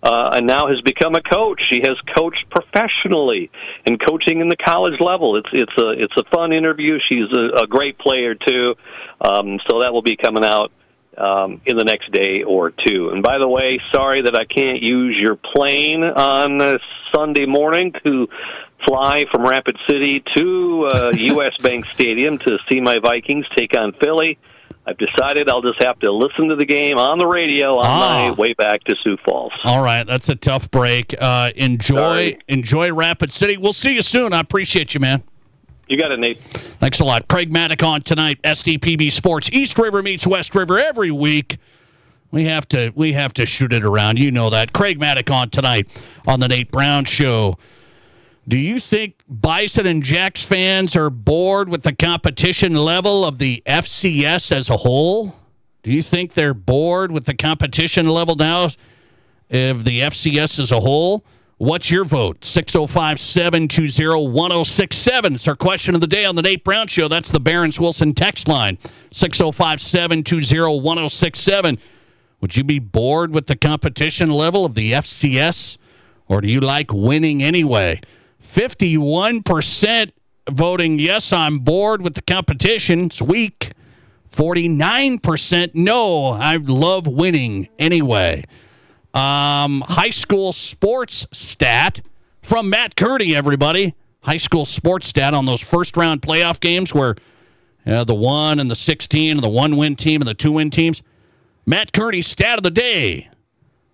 Speaker 11: and now has become a coach. She has coached professionally and coaching in the college level. It's a fun interview. She's a great player too. So that will be coming out in the next day or two. And by the way, sorry that I can't use your plane on Sunday morning to fly from Rapid City to U.S. Bank Stadium to see my Vikings take on Philly. I've decided I'll just have to listen to the game on the radio on my way back to Sioux Falls.
Speaker 9: All right, that's a tough break. Enjoy Rapid City. We'll see you soon. I appreciate you, man.
Speaker 11: You got it, Nate.
Speaker 9: Thanks a lot. Craig Maddock on tonight. SDPB Sports. East River meets West River every week. We have to shoot it around. You know that. Craig Maddock on tonight on the Nate Brown Show. Do you think Bison and Jacks fans are bored with the competition level of the FCS as a whole? Do you think they're bored with the competition level now of the FCS as a whole? What's your vote? 605-720-1067. It's our question of the day on the Nate Brown Show. That's the Barron's Wilson text line. 605-720-1067. Would you be bored with the competition level of the FCS? Or do you like winning anyway? 51% voting yes, I'm bored with the competition. It's weak. 49% no, I love winning anyway. High school sports stat from Matt Kearney, everybody. High school sports stat on those first-round playoff games where the 1 and the 16 and the 1-win team and the 2-win teams. Matt Kearney's stat of the day.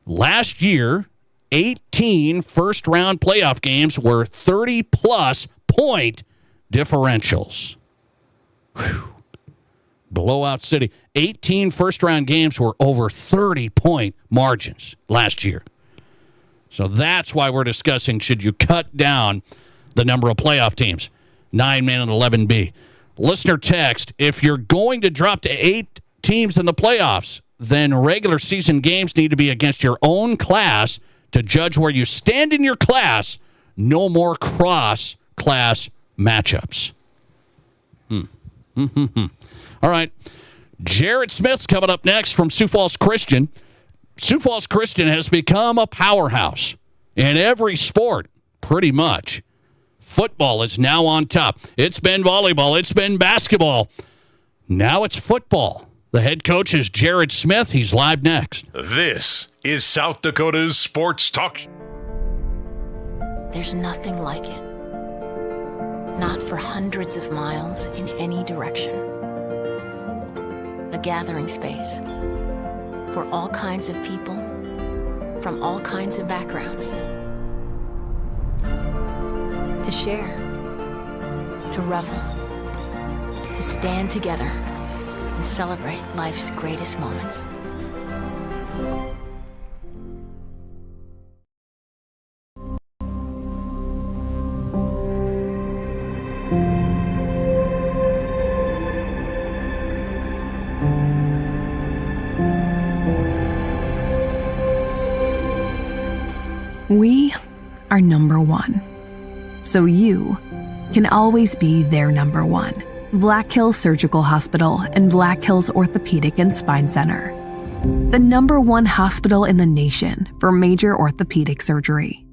Speaker 9: Last year, 18 first-round playoff games were 30-plus point differentials. Whew. Blowout city. 18 first-round games were over 30-point margins last year. So that's why we're discussing, should you cut down the number of playoff teams? 9-man and 11B. Listener text, if you're going to drop to 8 teams in the playoffs, then regular season games need to be against your own class to judge where you stand in your class. No more cross-class matchups. All right. Jarrett Smith's coming up next from Sioux Falls Christian. Sioux Falls Christian has become a powerhouse in every sport, pretty much. Football is now on top. It's been volleyball. It's been basketball. Now it's football. The head coach is Jarrett Smith. He's live next.
Speaker 6: This is South Dakota's Sports Talk.
Speaker 17: There's nothing like it. Not for hundreds of miles in any direction. A gathering space for all kinds of people from all kinds of backgrounds. To share, to revel, to stand together and celebrate life's greatest moments.
Speaker 18: We are number one. So you can always be their number one. Black Hills Surgical Hospital and Black Hills Orthopedic and Spine Center. The number one hospital in the nation for major orthopedic surgery.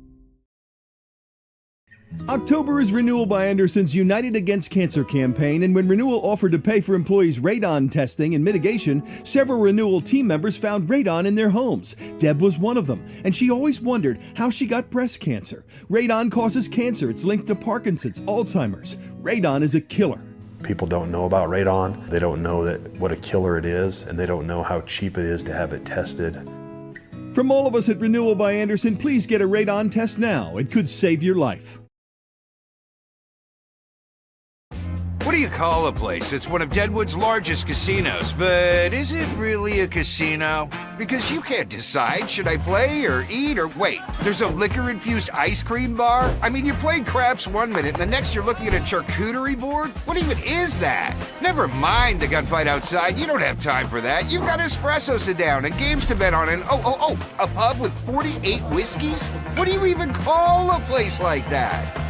Speaker 19: October is Renewal by Anderson's United Against Cancer campaign, and when Renewal offered to pay for employees' radon testing and mitigation, several Renewal team members found radon in their homes. Deb was one of them, and she always wondered how she got breast cancer. Radon causes cancer. It's linked to Parkinson's, Alzheimer's. Radon is a killer.
Speaker 20: People don't know about radon. They don't know what a killer it is, and they don't know how cheap it is to have it tested.
Speaker 19: From all of us at Renewal by Anderson, please get a radon test now. It could save your life.
Speaker 21: What do you call a place? It's one of Deadwood's largest casinos, but is it really a casino? Because you can't decide, should I play or eat or wait? There's a liquor-infused ice cream bar? I mean, you're playing craps one minute, and the next you're looking at a charcuterie board? What even is that? Never mind the gunfight outside. You don't have time for that. You've got espressos to down and games to bet on and a pub with 48 whiskeys? What do you even call a place like that?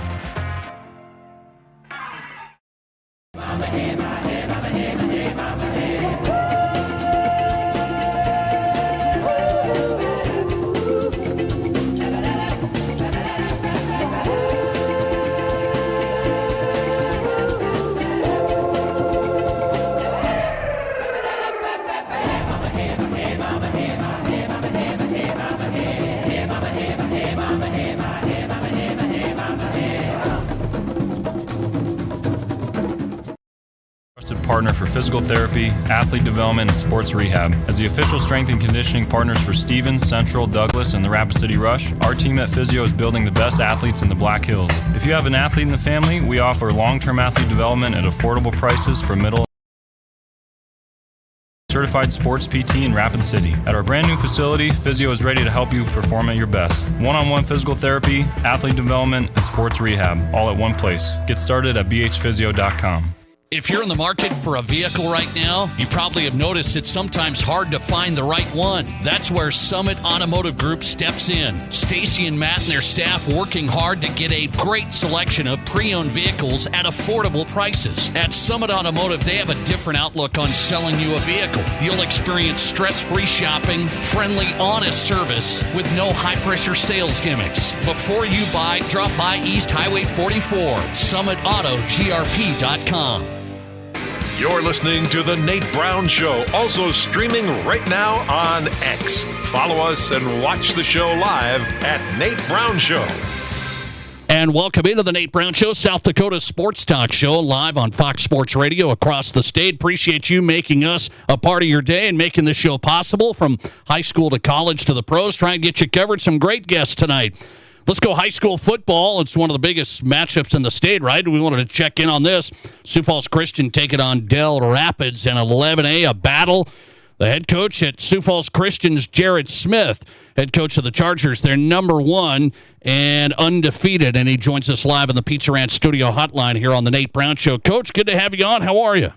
Speaker 1: physical therapy, athlete development, and sports rehab. As the official strength and conditioning partners for Stevens, Central, Douglas, and the Rapid City Rush, our team at Physio is building the best athletes in the Black Hills. If you have an athlete in the family, we offer long-term athlete development at affordable prices for middle certified sports PT in Rapid City. At our brand new facility, Physio is ready to help you perform at your best. One-on-one physical therapy, athlete development, and sports rehab, all at one place. Get started at bhphysio.com.
Speaker 9: If you're in the market for a vehicle right now, you probably have noticed it's sometimes hard to find the right one. That's where Summit Automotive Group steps in. Stacy and Matt and their staff working hard to get a great selection of pre-owned vehicles at affordable prices. At Summit Automotive, they have a different outlook on selling you a vehicle. You'll experience stress-free shopping, friendly, honest service with no high-pressure sales gimmicks. Before you buy, drop by East Highway 44, SummitAutoGRP.com.
Speaker 6: You're listening to The Nate Brown Show, also streaming right now on X. Follow us and watch the show live at Nate Brown Show.
Speaker 9: And welcome into The Nate Brown Show, South Dakota Sports Talk Show, live on Fox Sports Radio across the state. Appreciate you making us a part of your day and making this show possible, from high school to college to the pros. Trying to get you covered. Some great guests tonight. Let's go high school football. It's one of the biggest matchups in the state, right? We wanted to check in on this. Sioux Falls Christian taking on Del Rapids in 11A, a battle. The head coach at Sioux Falls Christian's Jared Smith, head coach of the Chargers. They're number 1 and undefeated, and he joins us live in the Pizza Ranch studio hotline here on the Nate Brown Show. Coach, good to have you on. How are you?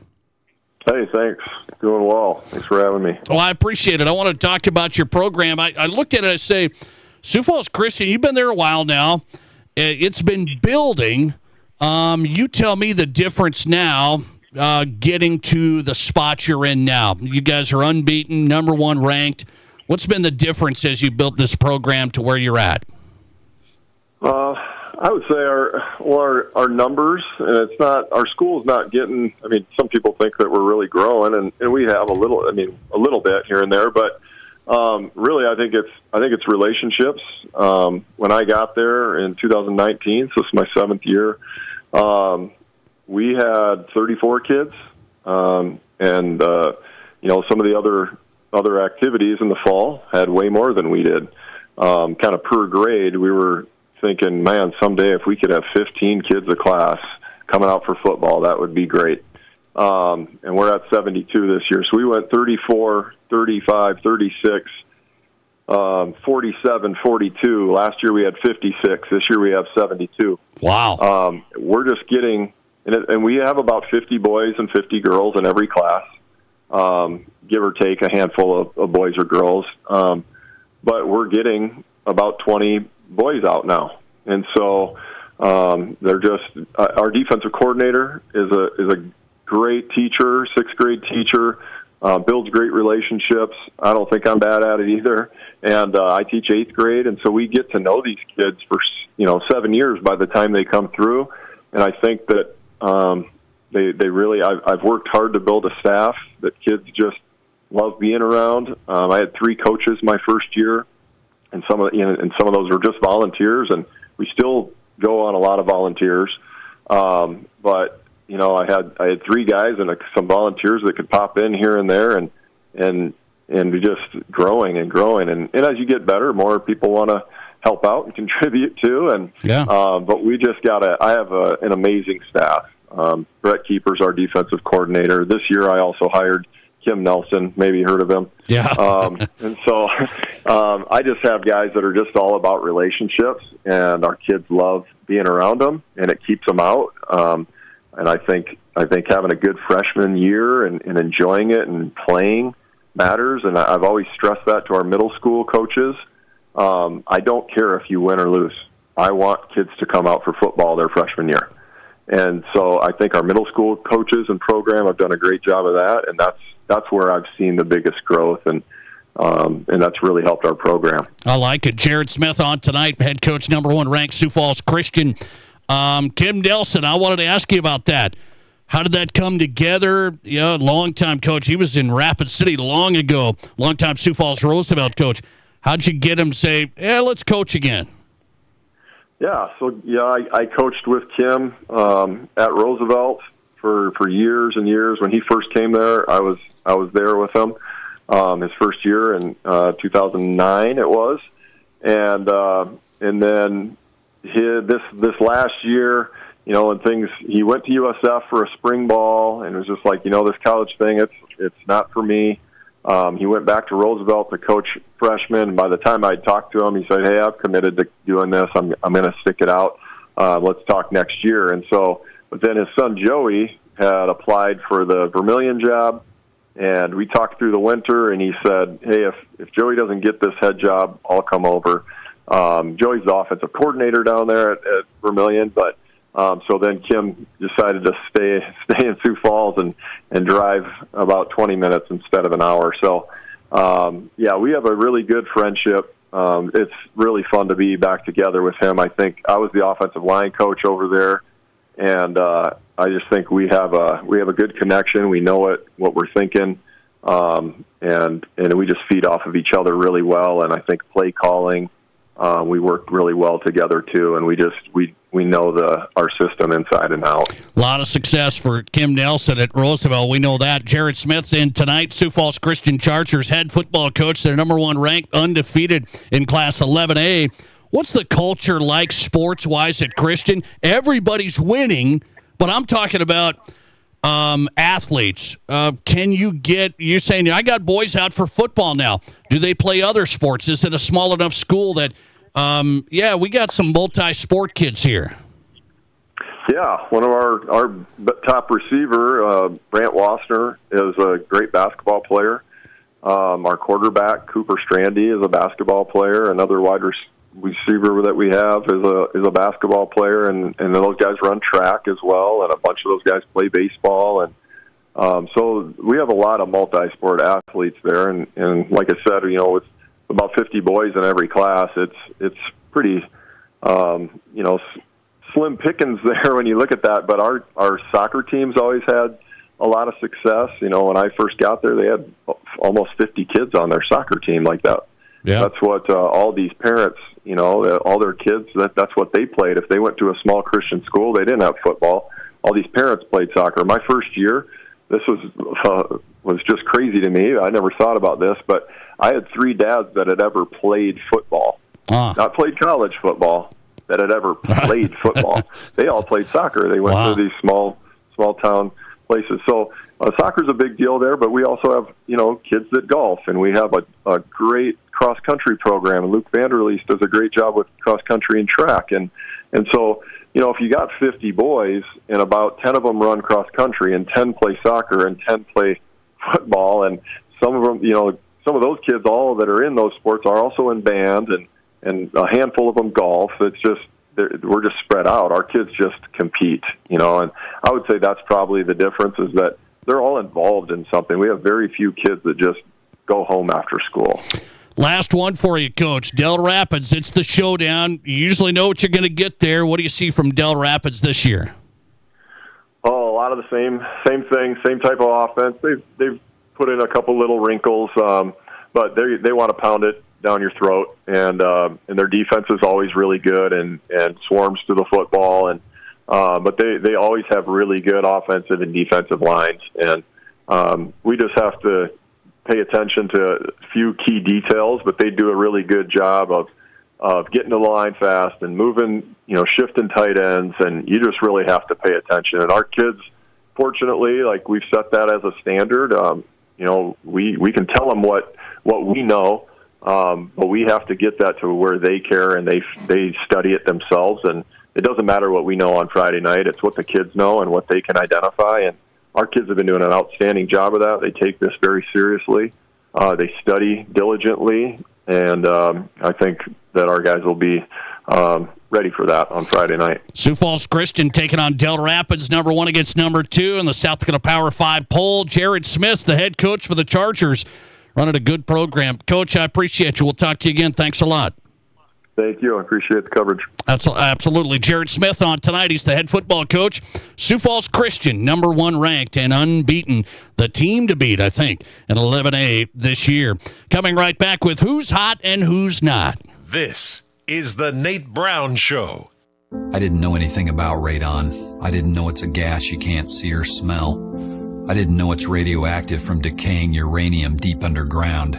Speaker 13: Hey, thanks. Doing well. Thanks for having me.
Speaker 9: Well, I appreciate it. I want to talk about your program. I look at it, I say, Sioux Falls Christian, you've been there a while now. It's been building. You tell me the difference now getting to the spot you're in now. You guys are unbeaten, number 1 ranked. What's been the difference as you built this program to where you're at?
Speaker 13: I would say our numbers, and it's not, our school's not getting, I mean, some people think that we're really growing, and we have a little bit here and there, but really, I think it's relationships. When I got there in 2019, so it's my 7th year, we had 34 kids, and some of the other activities in the fall had way more than we did. Kind of per grade, we were thinking, man, someday if we could have 15 kids a class coming out for football, that would be great. And we're at 72 this year. So we went 34, 35, 36, 47, 42. Last year we had 56. This year we have 72.
Speaker 9: Wow.
Speaker 13: We're just getting, and we have about 50 boys and 50 girls in every class, give or take a handful of boys or girls. But we're getting about 20 boys out now. And so they're just, our defensive coordinator is a great teacher, 6th grade teacher, builds great relationships. I don't think I'm bad at it either. And I teach 8th grade, and so we get to know these kids for 7 years by the time they come through. And I think that they really, I've worked hard to build a staff that kids just love being around. I had 3 coaches my first year, and some of those were just volunteers, and we still go on a lot of volunteers. But I had 3 guys and some volunteers that could pop in here and there, and be just growing and growing. And as you get better, more people want to help out and contribute too. And but we just I have an amazing staff. Brett Keeper's our defensive coordinator. This year, I also hired Kim Nelson. Maybe you heard of him.
Speaker 9: Yeah.
Speaker 13: And so I just have guys that are just all about relationships, and our kids love being around them, and it keeps them out. And I think having a good freshman year and enjoying it and playing matters. And I've always stressed that to our middle school coaches. I don't care if you win or lose. I want kids to come out for football their freshman year. And so I think our middle school coaches and program have done a great job of that, and that's where I've seen the biggest growth, and that's really helped our program.
Speaker 9: I like it. Jared Smith on tonight, head coach, number 1 ranked Sioux Falls Christian. Kim Nelson, I wanted to ask you about that. How did that come together? Long-time coach. He was in Rapid City long ago. Long-time Sioux Falls Roosevelt coach. How'd you get him to say, let's coach again?
Speaker 13: Yeah, so I coached with Kim at Roosevelt for years and years. When he first came there, I was there with him his first year in 2009 it was, and then this last year, when he went to USF for a spring ball, and it was just like, this college thing, it's not for me. He went back to Roosevelt to coach freshmen. By the time I talked to him, he said, "Hey, I've committed to doing this. I'm going to stick it out. Let's talk next year." And so, but then his son Joey had applied for the Vermilion job, and we talked through the winter, and he said, "Hey, if Joey doesn't get this head job, I'll come over." Joey's the offensive coordinator down there at Vermilion, but so then Kim decided to stay in Sioux Falls and drive about 20 minutes instead of an hour. So, we have a really good friendship. It's really fun to be back together with him. I think I was the offensive line coach over there, and I just think we have a good connection. We know what we're thinking, and we just feed off of each other really well. And I think play calling, we work really well together too, and we know our system inside and out.
Speaker 9: A lot of success for Kim Nelson at Roosevelt. We know that. Jared Smith's in tonight. Sioux Falls Christian Chargers head football coach. They're number 1 ranked, undefeated in Class 11A. What's the culture like sports-wise at Christian? Everybody's winning, but I'm talking about athletes. Can you're saying, I got boys out for football now. Do they play other sports? Is it a small enough school that, we got some multi-sport kids here?
Speaker 13: Yeah, one of our top receiver, Brant Wassner, is a great basketball player. Our quarterback, Cooper Strandy, is a basketball player. Another wide receiver that we have is a basketball player, and those guys run track as well, and a bunch of those guys play baseball. And so we have a lot of multi-sport athletes there. And like I said, with about 50 boys in every class, it's pretty, slim pickings there when you look at that. But our soccer team's always had a lot of success. When I first got there, they had almost 50 kids on their soccer team like that. Yeah. That's what all these parents, all their kids, that's what they played. If they went to a small Christian school, they didn't have football. All these parents played soccer. My first year, this was just crazy to me. I never thought about this, but I had 3 dads that had ever played football. Not played college football, that had ever played football. They all played soccer. They went to these small town places. So soccer's a big deal there, but we also have, kids that golf, and we have a great cross-country program. Luke Vanderleest does a great job with cross-country and track. And so, if you got 50 boys and about 10 of them run cross-country and 10 play soccer and 10 play football, and some of them, some of those kids, all that are in those sports, are also in band, and a handful of them golf. It's just, we're just spread out. Our kids just compete, and I would say that's probably the difference, is that they're all involved in something. We have very few kids that just go home after school.
Speaker 9: Last one for you, Coach. Del Rapids, it's the showdown. You usually know what you're going to get there. What do you see from Del Rapids this year?
Speaker 13: Oh, a lot of the same thing, same type of offense. They've put in a couple little wrinkles, but they want to pound it down your throat, and their defense is always really good and swarms to the football, and but they always have really good offensive and defensive lines, and we just have to pay attention to a few key details, but they do a really good job of getting to the line fast and moving, shifting tight ends, and you just really have to pay attention. And our kids, fortunately, like, we've set that as a standard. We can tell them what we know, but we have to get that to where they care and they study it themselves. And it doesn't matter what we know on Friday night; it's what the kids know and what they can identify. And our kids have been doing an outstanding job of that. They take this very seriously. They study diligently, and I think that our guys will be ready for that on Friday night.
Speaker 9: Sioux Falls Christian taking on Del Rapids, number 1 against number 2 in the South Dakota Power 5 poll. Jared Smith, the head coach for the Chargers, running a good program. Coach, I appreciate you. We'll talk to you again. Thanks a lot.
Speaker 13: Thank you. I appreciate the coverage.
Speaker 9: Absolutely. Jared Smith on tonight. He's the head football coach. Sioux Falls Christian, number 1 ranked and unbeaten. The team to beat, I think, in 11A this year. Coming right back with who's hot and who's not.
Speaker 6: This is the Nate Brown Show.
Speaker 22: I didn't know anything about radon. I didn't know it's a gas you can't see or smell. I didn't know it's radioactive from decaying uranium deep underground.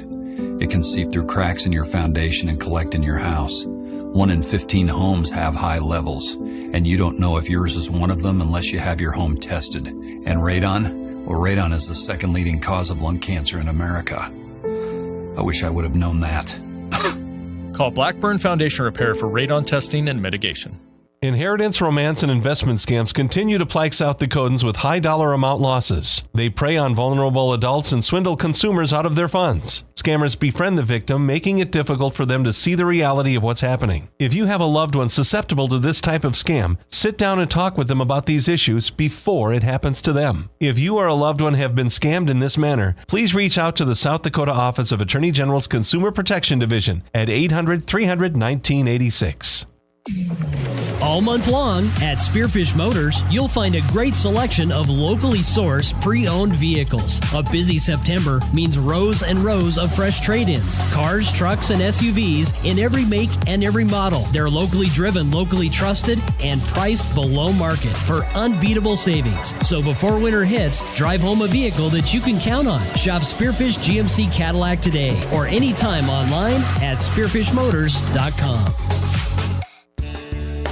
Speaker 22: It can seep through cracks in your foundation and collect in your house. 1 in 15 homes have high levels, and you don't know if yours is one of them unless you have your home tested. And radon? Well, radon is the second leading cause of lung cancer in America. I wish I would have known that.
Speaker 14: Call Blackburn Foundation Repair for radon testing and mitigation.
Speaker 15: Inheritance, romance, and investment scams continue to plague South Dakotans with high dollar amount losses. They prey on vulnerable adults and swindle consumers out of their funds. Scammers befriend the victim, making it difficult for them to see the reality of what's happening. If you have a loved one susceptible to this type of scam, sit down and talk with them about these issues before it happens to them. If you or a loved one have been scammed in this manner, please reach out to the South Dakota Office of Attorney General's Consumer Protection Division at 800-300-1986.
Speaker 16: All month long at Spearfish Motors, you'll find a great selection of locally sourced pre-owned vehicles. A busy September means rows and rows of fresh trade-ins. Cars, trucks, and SUVs in every make and every model. They're locally driven, locally trusted, and priced below market for unbeatable savings. So before winter hits, drive home a vehicle that you can count on. Shop Spearfish GMC Cadillac today or anytime online at spearfishmotors.com.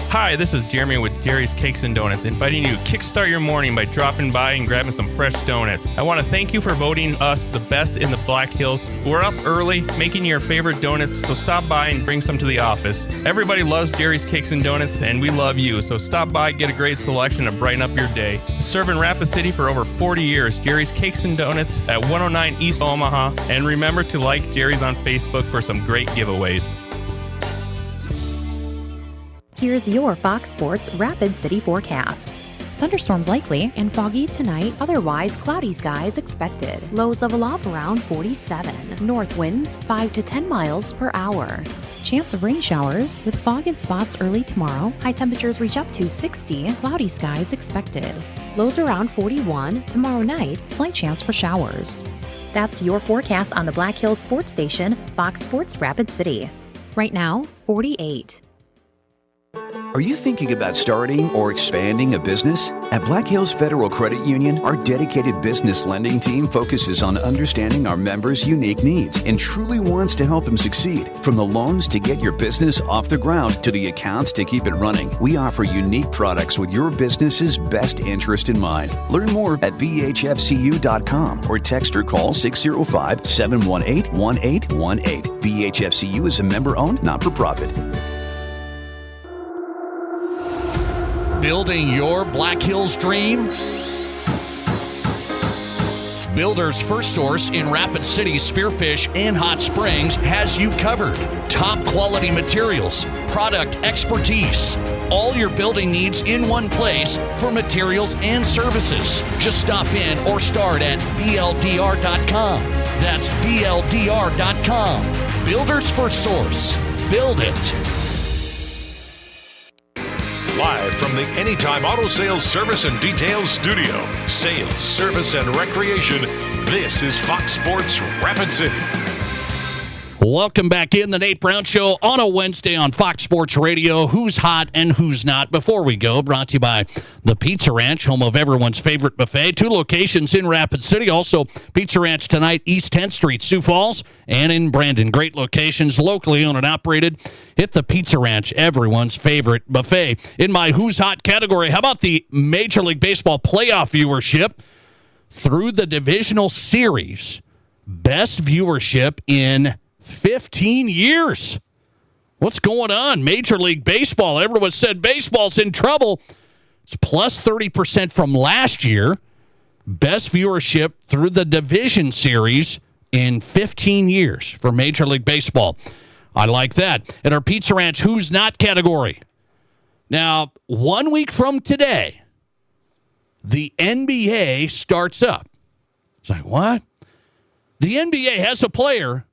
Speaker 23: Hi, this is Jeremy with Jerry's Cakes and Donuts, inviting you to kickstart your morning by dropping by and grabbing some fresh donuts. I want to thank you for voting us the best in the Black Hills. We're up early making your favorite donuts, so stop by and bring some to the office. Everybody loves Jerry's Cakes and Donuts, and we love you, so stop by, get a great selection to brighten up your day. Serving Rapid City for over 40 years, Jerry's Cakes and Donuts at 109 East Omaha, and remember to like Jerry's on Facebook for some great giveaways.
Speaker 24: Here's your Fox Sports Rapid City forecast. Thunderstorms likely and foggy tonight, otherwise cloudy skies expected. Lows level off around 47. North winds 5 to 10 miles per hour. Chance of rain showers with fog in spots early tomorrow. High temperatures reach up to 60. Cloudy skies expected. Lows around 41. Tomorrow night, slight chance for showers. That's your forecast on the Black Hills Sports Station, Fox Sports Rapid City. Right now, 48.
Speaker 26: Are you thinking about starting or expanding a business? At Black Hills Federal Credit Union, our dedicated business lending team focuses on understanding our members' unique needs and truly wants to help them succeed. From the loans to get your business off the ground to the accounts to keep it running, we offer unique products with your business's best interest in mind. Learn more at bhfcu.com or text or call 605-718-1818. BHFCU is a member-owned, not-for-profit.
Speaker 9: Building your Black Hills dream? Builder's First Source in Rapid City, Spearfish, and Hot Springs has you covered. Top quality materials, product expertise, all your building needs in one place for materials and services. Just stop in or start at bldr.com. That's bldr.com. Builder's First Source. Build it.
Speaker 6: Live from the Anytime Auto Sales Service and Details Studio. Sales, service, and recreation. This is Fox Sports Rapid City.
Speaker 9: Welcome back in the Nate Brown Show on a Wednesday on Fox Sports Radio. Who's hot and who's not? Before we go, brought to you by the Pizza Ranch, home of everyone's favorite buffet. 2 locations in Rapid City. Also, Pizza Ranch tonight, East 10th Street, Sioux Falls, and in Brandon. Great locations, locally owned and operated. Hit the Pizza Ranch, everyone's favorite buffet. In my Who's Hot category, how about the Major League Baseball playoff viewership through the divisional series? Best viewership in 15 years. What's going on? Major League Baseball. Everyone said baseball's in trouble. It's plus 30% from last year. Best viewership through the division series in 15 years for Major League Baseball. I like that. In our Pizza Ranch Who's Not category. Now, 1 week from today, the NBA starts up. It's like, what? The NBA has a player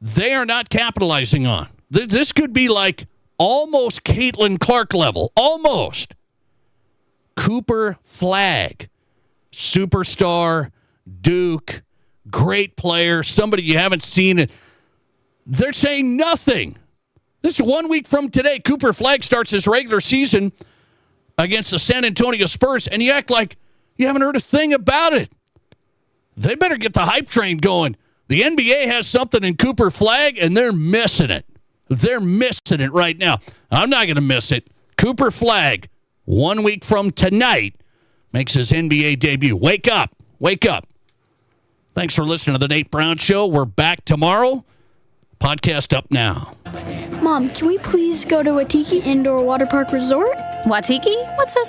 Speaker 9: they are not capitalizing on. This could be like almost Caitlin Clark level. Almost. Cooper Flagg. Superstar. Duke. Great player. Somebody you haven't seen it. They're saying nothing. This is 1 week from today. Cooper Flagg starts his regular season against the San Antonio Spurs, and you act like you haven't heard a thing about it. They better get the hype train going. The NBA has something in Cooper Flagg, and they're missing it. They're missing it right now. I'm not going to miss it. Cooper Flagg, 1 week from tonight, makes his NBA debut. Wake up. Wake up. Thanks for listening to The Nate Brown Show. We're back tomorrow. Podcast up now.
Speaker 2: Mom, can we please go to Watiki Indoor Water Park Resort?
Speaker 24: Watiki? What's so